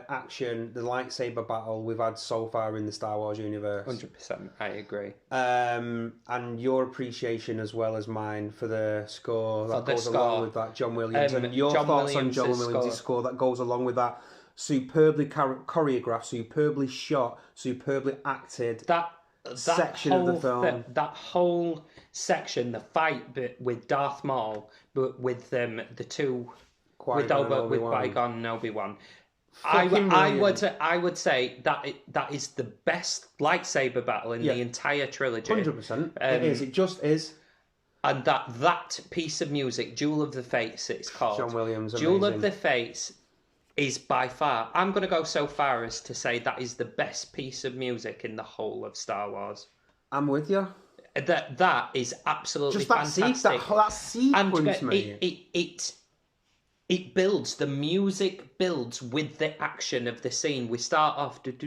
action, the lightsaber battle we've had so far in the Star Wars universe. 100%, I agree. And your appreciation as well as mine for the score that goes along with that, John Williams, and your thoughts on John Williams' score that goes along with that. Superbly choreographed, superbly shot, superbly acted. That section of the film, that whole section, the fight with Darth Maul, but with the two, with Qui-Gon and Obi-Wan. I would say that is the best lightsaber battle in the entire trilogy. 100%. It is. It just is. And that piece of music, Duel of the Fates, it's called. John Williams. Duel of the Fates is by far, I'm going to go so far as to say that is the best piece of music in the whole of Star Wars. I'm with you. That is absolutely just that fantastic. That sequence, mate. It builds, the music builds with the action of the scene. We start off... and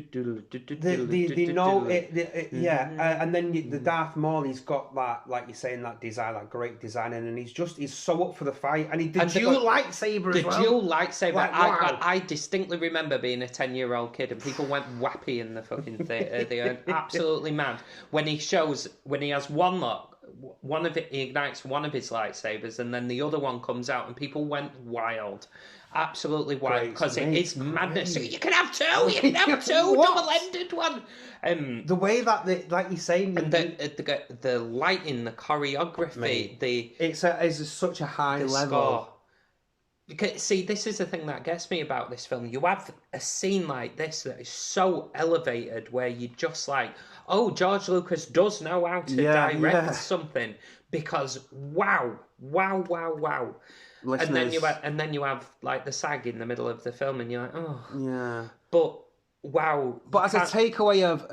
then the Darth Maul, he's got that, like you're saying, that design, that great design, and he's so up for the fight. And the dual lightsaber as well. The dual lightsaber. Like, wow. I distinctly remember being a 10-year-old kid and people went wappy in the fucking theatre. They went absolutely mad. When he has he ignites one of his lightsabers and then the other one comes out and people went wild. Absolutely wild. Because it is madness. So you can have two! Double-ended one! The way that, like you're saying... And the lighting, the choreography, it's such a high level. Score. See, this is the thing that gets me about this film. You have a scene like this that is so elevated where you're just like, oh, George Lucas does know how to direct something, because wow. Listeners. And then you have like the sag in the middle of the film and you're like, oh. Yeah. But wow. But as a takeaway of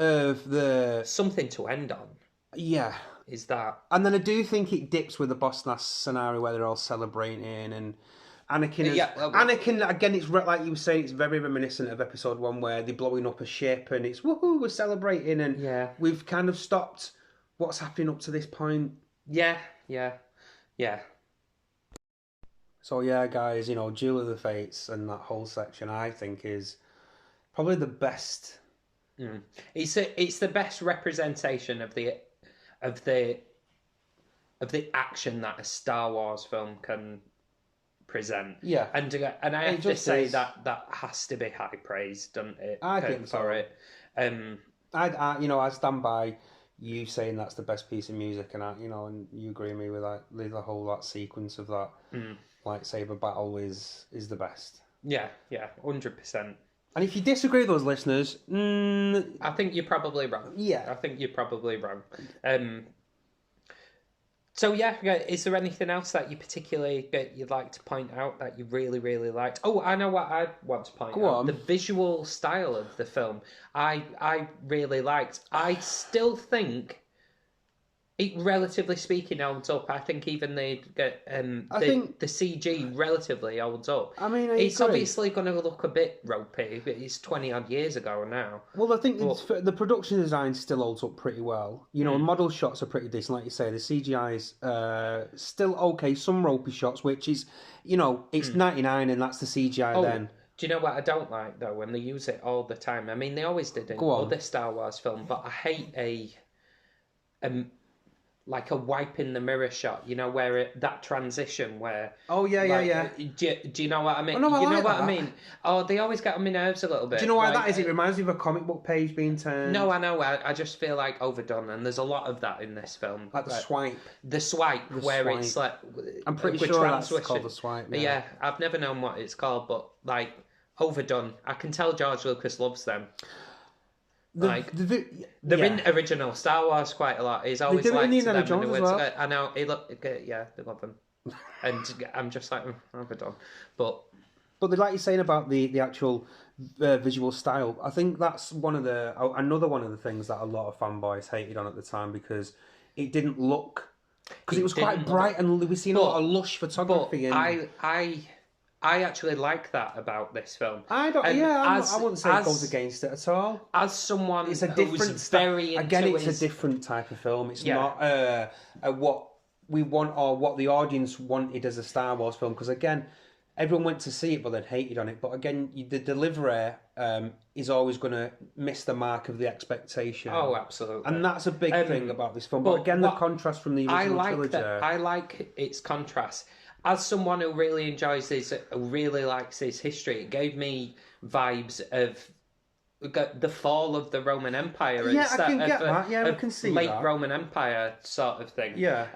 the... Something to end on. Yeah. Is that. And then I do think it dips with the Boss Nass scenario where they're all celebrating and... Anakin, again, it's like you were saying, it's very reminiscent of Episode 1 where they're blowing up a ship and it's, woohoo, we're celebrating, and we've kind of stopped what's happening up to this point. Yeah. So yeah, guys, you know, Duel of the Fates and that whole section, I think, is probably the best. It's the best representation of the action that a Star Wars film can present. Yeah. And I have to say that has to be high praise, doesn't it? I think so. For it. I stand by you saying that's the best piece of music, and and you agree with me with that. The whole that sequence of that lightsaber battle is the best. Yeah, 100%. And if you disagree with those listeners, I think you're probably wrong. Yeah, I think you're probably wrong. So yeah, is there anything else that you particularly you'd like to point out that you really, really liked? Oh, I know what I want to point out. The visual style of the film, I really liked. I still think it, relatively speaking, holds up. I think even the CG relatively holds up. I mean, it's obviously going to look a bit ropey. It's 20-odd years ago now. Well, I think the production design still holds up pretty well. You know, model shots are pretty decent. Like you say, the CGI's still okay. Some ropey shots, which is, it's 99 and that's the CGI then. Do you know what I don't like, though, when they use it all the time? I mean, they always did in other Star Wars films, but I hate like a wipe in the mirror shot, where that transition where... Oh, yeah. Do you know what I mean? Oh, no, you know what I mean? Oh, they always get on my nerves a little bit. Do you know why that is? It reminds me of a comic book page being turned. No, I know. I just feel like overdone, and there's a lot of that in this film. Like the swipe. The swipe, where it's like... I'm pretty sure that's called the swipe. Yeah, I've never known what it's called, but like overdone. I can tell George Lucas loves them. They're in original Star Wars quite a lot. He's always liked them. Indiana Jones as well. I know. They love them, and I'm just like overdone. But like you're saying about the actual visual style, I think that's another one of the things that a lot of fanboys hated on at the time, because it didn't look, because it was quite bright and we've seen a lot of lush photography. But I actually like that about this film. I don't. I wouldn't say it goes against it at all. As someone it's a different who's very into again, it's a different type of film. It's not what we want or what the audience wanted as a Star Wars film. Because again, everyone went to see it but then hated on it. But again, the delivery is always going to miss the mark of the expectation. Oh, absolutely. And that's a big thing about this film. But again, the contrast from the original trilogy. I like its contrast. As someone who really enjoys this, who really likes his history, it gave me vibes of the fall of the Roman Empire. Yeah, I can get that. Yeah, I can see late that. Roman Empire sort of thing. Yeah.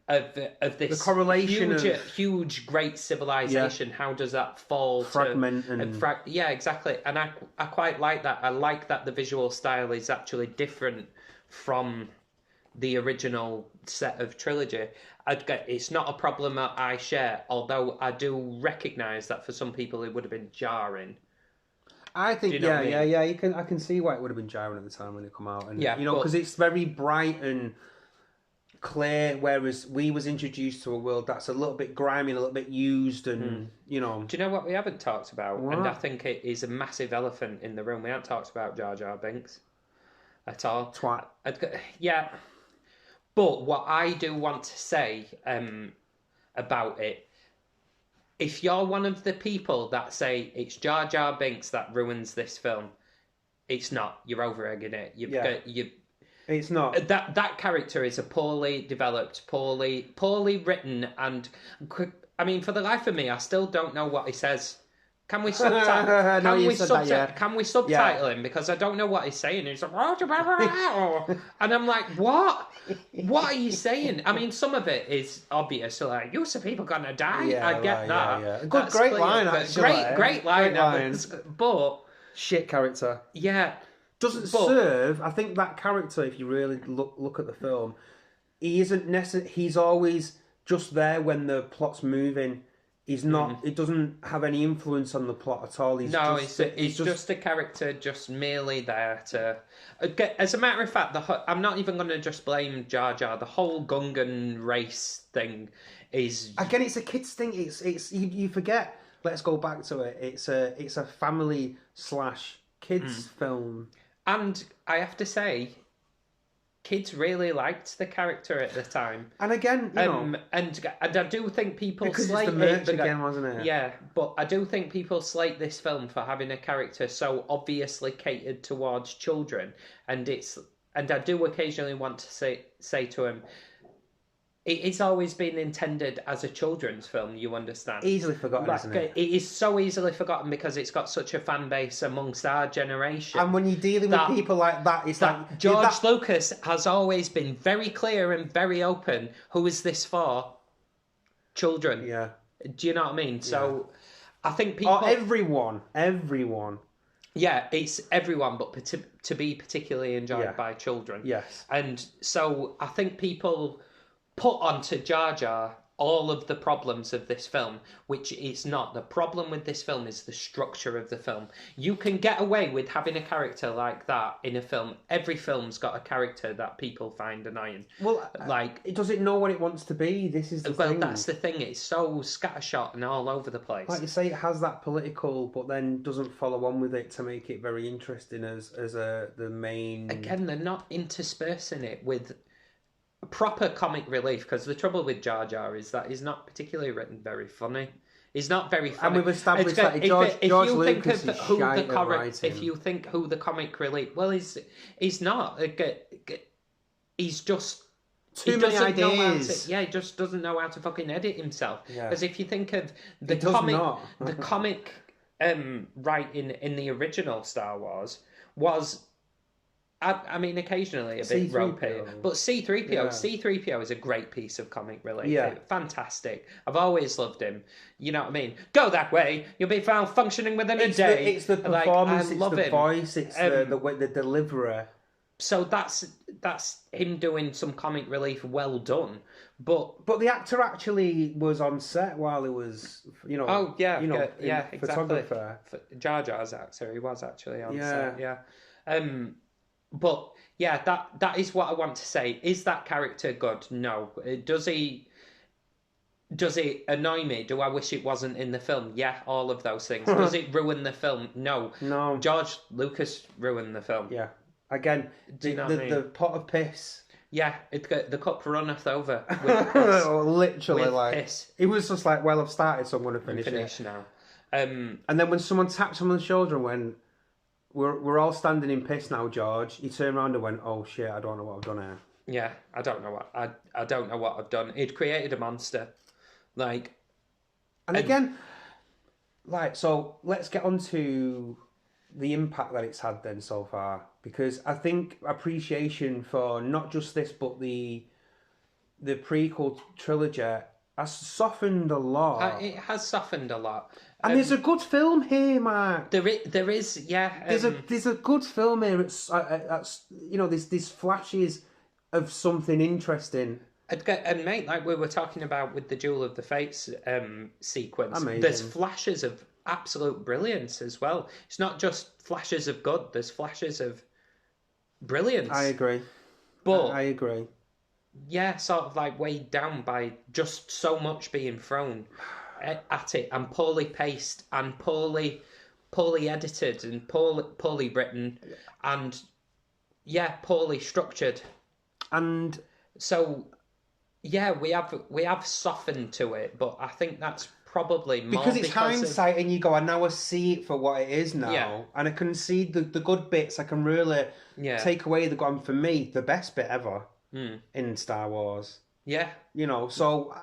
Of this the correlation huge great civilization. Yeah. How does that fall? Fragment yeah, exactly. And I quite like that. I like that the visual style is actually different from the original set of trilogy. It's not a problem that I share, although I do recognise that for some people it would have been jarring. I think, I can see why it would have been jarring at the time when it come out, and because it's very bright and clear, whereas we was introduced to a world that's a little bit grimy, and a little bit used, and Do you know what we haven't talked about? What? And I think it is a massive elephant in the room. We haven't talked about Jar Jar Binks at all. Twat. Yeah. But what I do want to say about it, if you're one of the people that say it's Jar Jar Binks that ruins this film, it's not. You're over-egging it. It's not. That character is a poorly developed, poorly written, and I mean, for the life of me, I still don't know what he says. Can we subtitle? Can we subtitle him, because I don't know what he's saying. He's like, and I'm like, what? What are you saying? I mean, some of it is obvious. So like, you some people gonna die. Yeah, I get that. Yeah. Great line, actually. Great line. But shit character. Yeah, doesn't serve. I think that character, if you really look at the film, he isn't necessarily. He's always just there when the plot's moving. He's not. It doesn't have any influence on the plot at all. He's just a character, just merely there to. As a matter of fact, I'm not even going to just blame Jar Jar. The whole Gungan race thing is again. It's a kids thing. It's you forget. Let's go back to it. It's a family / kids film. And I have to say, kids really liked the character at the time. And again, and I do think people because slate it's the merch again, wasn't it? Yeah, but I do think people slate this film for having a character so obviously catered towards children, and I do occasionally want to say to him, it's always been intended as a children's film, you understand? Easily forgotten, isn't it? It is so easily forgotten because it's got such a fan base amongst our generation. And when you're dealing with people like that, it's like... George Lucas has always been very clear and very open. Who is this for? Children. Yeah. Do you know what I mean? So, I think people... Oh, everyone. Yeah, it's everyone, but to be particularly enjoyed by children. Yes. And so, I think people put onto Jar Jar all of the problems of this film, which is not. The problem with this film is the structure of the film. You can get away with having a character like that in a film. Every film's got a character that people find annoying. Well, does it know what it wants to be? This is the thing. Well, that's the thing. It's so scattershot and all over the place. Like you say, it has that political, but then doesn't follow on with it to make it very interesting as the main... Again, they're not interspersing it with proper comic relief, because the trouble with Jar Jar is that he's not particularly written very funny. He's not very funny. And we've established that George Lucas is shite at writing. If you think who the comic relief... Well, he's not. He's just... Too many ideas. He just doesn't know how to fucking edit himself. Because if you think of the comic writing in the original Star Wars was... I mean, occasionally a bit ropey, but C-3PO is a great piece of comic relief. Yeah. Fantastic. I've always loved him. You know what I mean? Go that way, you'll be found functioning within a day. It's the performance, it's the voice, it's the way, the delivery. So that's him doing some comic relief well done. But the actor actually was on set while he was, exactly. photographer. Jar Jar's actor, he was actually on set. Yeah. But yeah, that is what I want to say. Is that character good? No. Does he Does it annoy me? Do I wish it wasn't in the film? Yeah, all of those things. Does it ruin the film? No. No. George Lucas ruined the film. Yeah. Again, the pot of piss. Yeah, the cup runneth over with piss. Literally, with like piss. It was just like, well, I've started, so I'm going to finish it. Now. And then when someone tapped him on the shoulder and went, "We're all standing in piss now, George," he turned around and went, "Oh shit, I don't know what I've done here." Yeah, I don't know what I don't know what I've done. It created a monster, like. And again, like, so let's get on to the impact that it's had then so far, because I think appreciation for not just this but the prequel trilogy has softened a lot. It has softened a lot. And there's a good film here, Mark. There is, yeah. There's a good film here. It's there's flashes of something interesting. And mate, like we were talking about with the Duel of the Fates sequence, Amazing. There's flashes of absolute brilliance as well. It's not just flashes of good. There's flashes of brilliance. I agree. But I agree. Yeah, sort of like weighed down by just so much being thrown at it, and poorly paced, and poorly edited, and poorly written, and poorly structured. And so, yeah, we have softened to it, but I think that's probably more because it's hindsight, and you go, and now I see it for what it is now, and I can see the good bits. I can really take away the for me the best bit ever. In Star Wars. Yeah. So...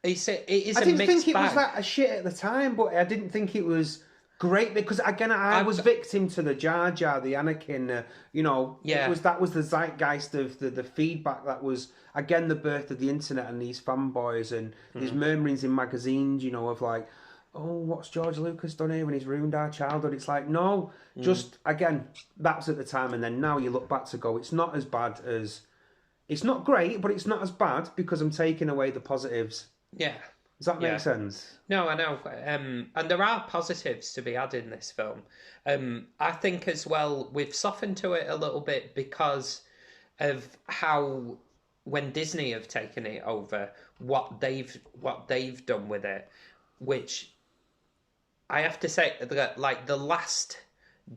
It is a mixed bag. I didn't think it was that a shit at the time, but I didn't think it was great, because, again, I was victim to the Jar Jar, the Anakin, that was the zeitgeist of the feedback that was, again, the birth of the internet and these fanboys and these murmurings in magazines, of like, oh, what's George Lucas done here when he's ruined our childhood? It's like, no, just, again, that's at the time. And then now you look back to go, it's not as bad as... It's not great, but it's not as bad because I'm taking away the positives. Yeah. Does that make sense? No, I know. And there are positives to be had in this film. I think as well, we've softened to it a little bit because of how, when Disney have taken it over, what they've done with it, which... I have to say that, like, the last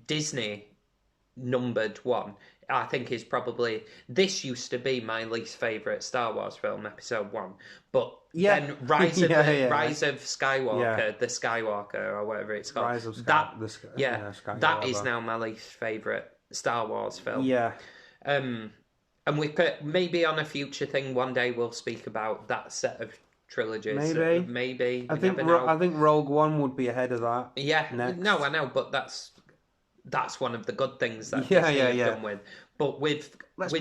Disney numbered one, I think is probably... This used to be my least favourite Star Wars film, Episode 1. But then Rise of Skywalker, the Skywalker, or whatever it's called. Rise of Skywalker. That is now my least favourite Star Wars film. Yeah. And we could, maybe on a future thing, one day we'll speak about that set of trilogies. Maybe. I think Rogue One would be ahead of that. Yeah. Next. No, I know, but that's one of the good things that Disney have done with. But we've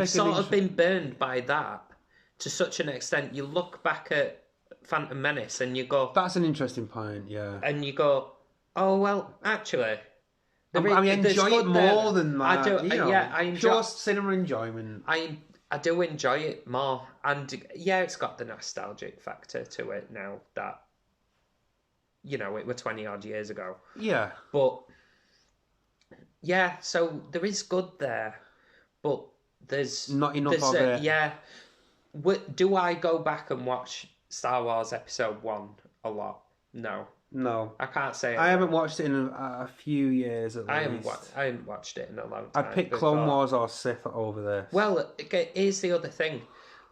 sort of been burned by that to such an extent. You look back at Phantom Menace and you go... That's an interesting point, yeah. And you go, oh, well, actually... I enjoy it more than that. I do, I enjoy... Pure cinema enjoyment. I do enjoy it more, and it's got the nostalgic factor to it now that, it was 20 odd years ago. Yeah. But, so there is good there, but there's... Not enough of it. Yeah. Do I go back and watch Star Wars Episode 1 a lot? No. I can't say it. I haven't watched it in a few years at least. I haven't watched it in a long time. I'd pick Clone Wars or Sith over this. Well, here's the other thing.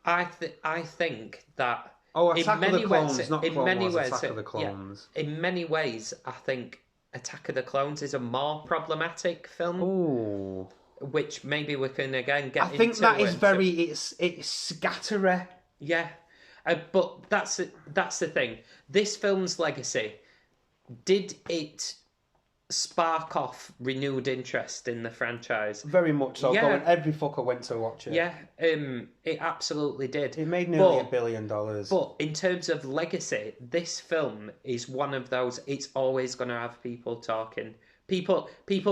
I think that... Attack of the Clones, not Clone Wars, Attack of the Clones. Yeah, in many ways, I think Attack of the Clones is a more problematic film. Ooh. Which maybe we can, again, get into. I think that is very... It's scattery. Yeah. But that's the thing. This film's legacy... Did it spark off renewed interest in the franchise? Very much so. Yeah. Every fucker went to watch it. Yeah, it absolutely did. It made nearly $1 billion. But in terms of legacy, this film is one of those, it's always going to have people talking. People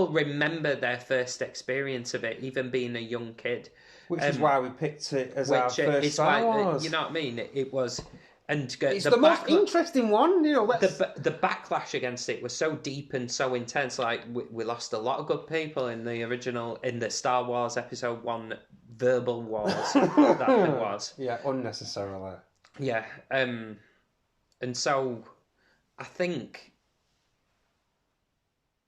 remember their first experience of it, even being a young kid. Which is why we picked it as our first Star Wars. You know what I mean? It was... And it's the most interesting one, The backlash against it was so deep and so intense. Like we lost a lot of good people in the Star Wars Episode 1 verbal wars that there was. Yeah, unnecessarily. Yeah, and so I think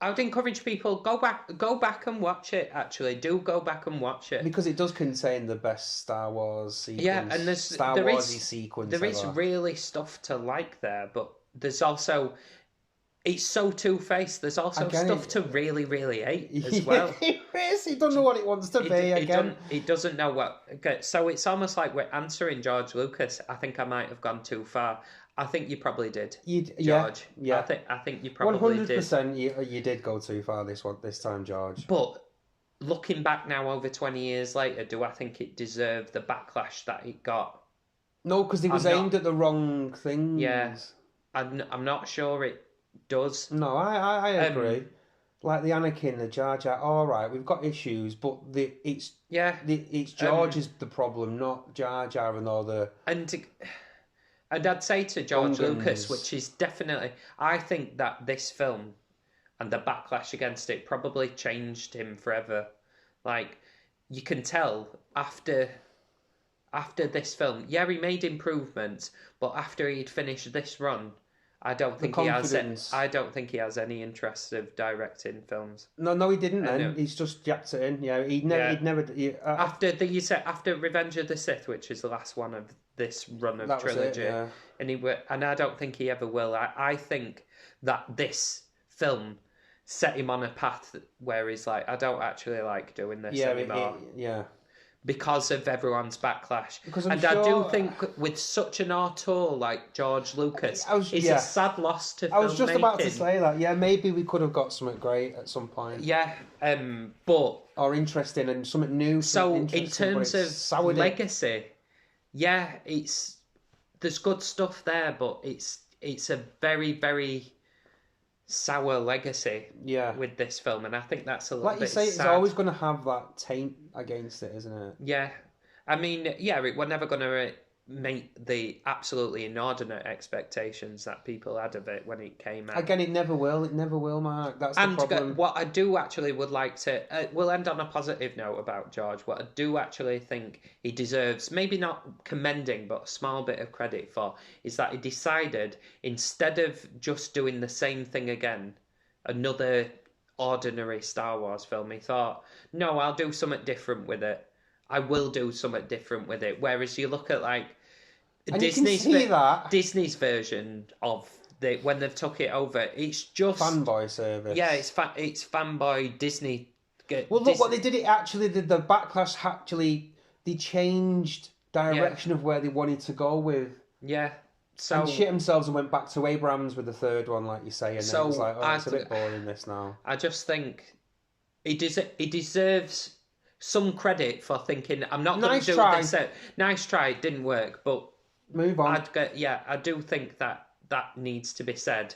I would encourage people go back and watch it. Actually, do go back and watch it because it does contain the best Star Wars Yeah, sequence, and Star Warsy sequence there is ever. really stuff to like there, but there's also it's so two-faced. There's also stuff to really, really hate as well. It doesn't know what it wants to be again. It doesn't know what. Okay, so it's almost like we're answering George Lucas. I think I might have gone too far. I think you probably did, George. Yeah. I think you probably did. 100%. You did go too far this time, George. But looking back now, over 20 years later, do I think it deserved the backlash that it got? No, because it was aimed at the wrong things. Yeah, I'm not sure it does. No, I agree. Like the Anakin, the Jar Jar. All right, we've got issues, but it's George is the problem, not Jar Jar and all the. And I'd say to George Lucas, which is definitely, I think that this film and the backlash against it probably changed him forever. Like you can tell after this film, yeah, he made improvements, but after he'd finished this run. I don't think he has any interest of directing films. No, he didn't. Then he's just jacked it in. Yeah, he'd never. After Revenge of the Sith, which is the last one of this run of trilogy, and I don't think he ever will. I think that this film set him on a path where he's like, I don't actually like doing this anymore. Because of everyone's backlash. I do think with such an auteur like George Lucas, it's a sad loss to filmmaking. I was just about to say that. Yeah, maybe we could have got something great at some point. Yeah, but... Or interesting and something new. So, in terms of legacy, yeah, there's good stuff there, but it's a very, very sour legacy with this film, and I think that's a little bit sad. Like you say, it's always going to have that taint against it, isn't it? Yeah. I mean, we're never going to meet the absolutely inordinate expectations that people had of it when it came out. Again, it never will, Mark. That's the problem. And what I do actually would like to... we'll end on a positive note about George. What I do actually think he deserves, maybe not commending, but a small bit of credit for, is that he decided, instead of just doing the same thing again, another ordinary Star Wars film, he thought, no, I'll do something different with it. I will do something different with it. Whereas you look at Disney's version of when they've took it over, it's just fanboy service. Yeah, it's fanboy Disney. Well, look what they did. It actually did. The backlash actually they changed direction of where they wanted to go with. Yeah. And shit themselves and went back to Abrams with the third one, like you say, and then it was like, it's a bit boring this now. I just think he deserves some credit for thinking, I'm not going to do this. Nice try, it didn't work, but move on. I do think that needs to be said.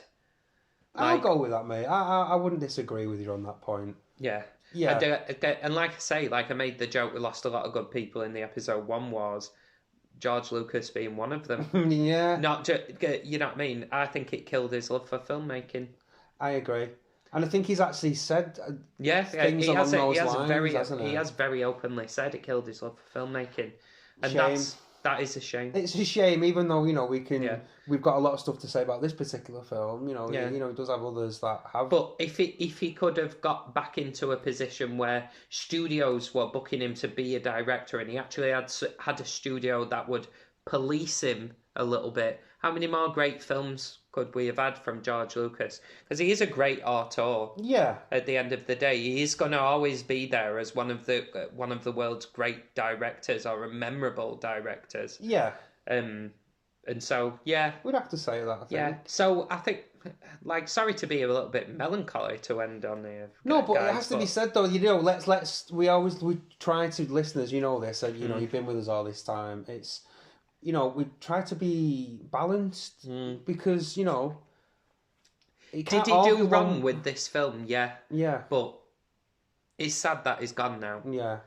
I'll go with that, mate. I wouldn't disagree with you on that point. Yeah. And like I say, I made the joke, we lost a lot of good people in the episode 1 wars. George Lucas being one of them. Yeah. Not just, you know what I mean? I think it killed his love for filmmaking. I agree. And I think he's actually said things he along those lines, hasn't he? He has very openly said it killed his love for filmmaking. And that is a shame. It's a shame, even though, we've got a lot of stuff to say about this particular film. He does have others that have. But if he could have got back into a position where studios were booking him to be a director, and he actually had a studio that would police him a little bit, how many more great films could we have had from George Lucas? Because he is a great auteur. Yeah. At the end of the day, he is going to always be there as one of the world's great directors, or a memorable directors. Yeah. And so, yeah, we'd have to say that. I think. Yeah. So I think, sorry to be a little bit melancholy to end on here. No, but it has to be said though. We try to, listeners. You know this. You've been with us all this time. It's. We try to be balanced because, Did he do wrong with this film? Yeah. Yeah. But it's sad that he's gone now. Yeah.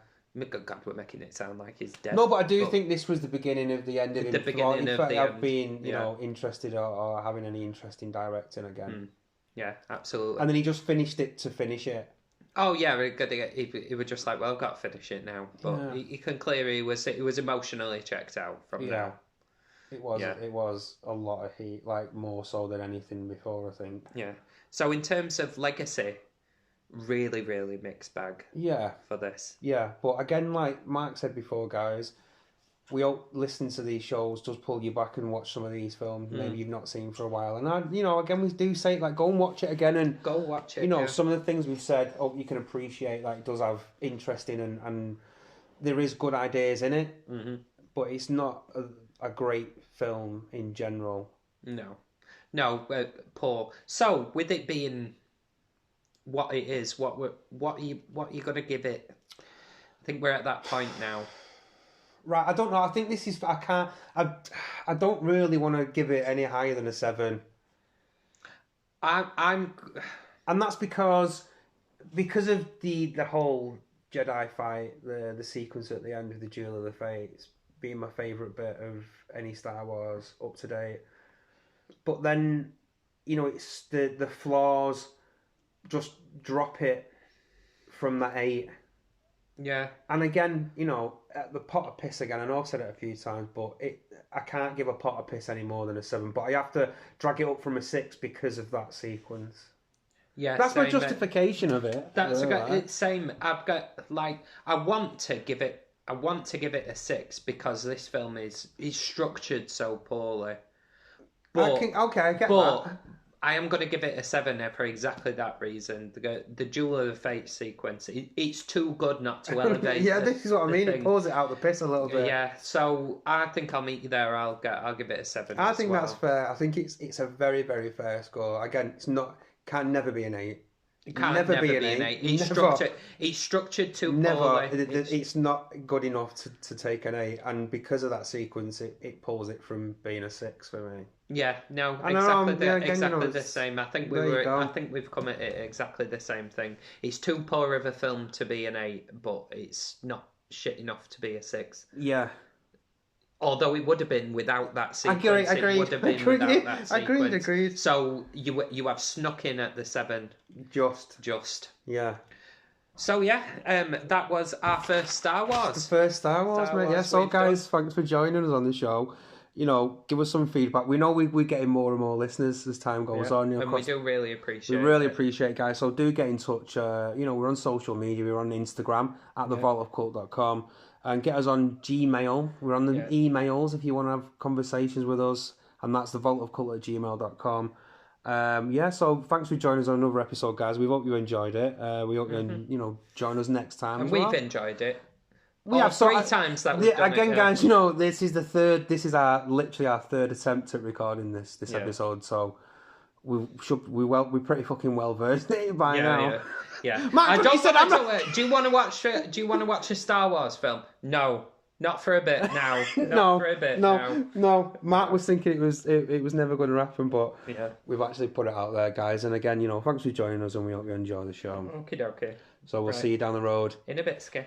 God, we're making it sound like he's dead. No, but I do think this was the beginning of the end of him. The beginning of the end. Being, interested or having any interest in directing again. Yeah, absolutely. And then he just finished it to finish it. Oh yeah, he was just like, well, I've got to finish it now. But he can clearly he was emotionally checked out from now. It was. Yeah. It was a lot of heat, like more so than anything before, I think. Yeah. So in terms of legacy, really, really mixed bag. Yeah. For this. Yeah, but again, like Mark said before, guys, we all listen to these shows, does pull you back and watch some of these films maybe you've not seen for a while. And again, we do say like go and watch it again and go watch it. Some of the things we've said, you can appreciate. Like it does have interest in and there is good ideas in it, but it's not a great film in general. No, poor. So with it being what it is, what are you gonna give it? I think we're at that point now. Right, I don't know. I think this is. I don't really want to give it any higher than a 7. I'm, and that's because of the whole Jedi fight, the sequence at the end of the Duel of the Fates being my favourite bit of any Star Wars up to date. But then, it's the flaws just drop it from that 8. Yeah. And again, at the pot of piss again, I know I've said it a few times, but I can't give a pot of piss any more than a 7, but I have to drag it up from a 6 because of that sequence. Yeah, that's my justification of it. That's it's same. I've got I want to give it a 6 because this film is structured so poorly. But, I get that. I am going to give it a 7 for exactly that reason. The Duel of the Fates sequence, it's too good not to elevate. Yeah, this is what I mean. It pulls it out the piss a little bit. Yeah, so I think I'll meet you there. I'll give it a 7. I think that's fair. I think it's a very, very fair score. Again, can never be an 8. It can't never be an 8. He's structured too poorly. It's not good enough to take an 8, and because of that sequence, it pulls it from being a 6 for me. Yeah, no, exactly the same. I think we've come at it exactly the same thing. It's too poor of a film to be an 8, but it's not shit enough to be a 6. Yeah. Although it would have been without that sequence. Agreed. It would have been without that sequence. Agreed. So you have snuck in at the 7. Just. Yeah. So yeah, that was our first Star Wars. The first Star Wars, mate. Yeah. So guys, thanks for joining us on the show. Give us some feedback. We know we're getting more and more listeners as time goes on. And we do really appreciate it. We really appreciate it, guys. So do get in touch. We're on social media. We're on Instagram at thevaultofcult.com. And get us on Gmail. We're on the emails if you want to have conversations with us. And that's thevaultofcult@gmail.com. So thanks for joining us on another episode, guys. We hope you enjoyed it. We hope you join us next time. And we've enjoyed it. We have 3 times that we've done again, it, guys. This is the third. This is literally our third attempt at recording this episode. So we're pretty fucking well versed by now. Yeah. Matt, do you want to watch? Do you want to watch a Star Wars film? No, not for a bit now. No. Matt was thinking it was never going to happen, but we've actually put it out there, guys. And again, thanks for joining us, and we hope you enjoy the show. Okay. So we'll see you down the road in a bit, Skip.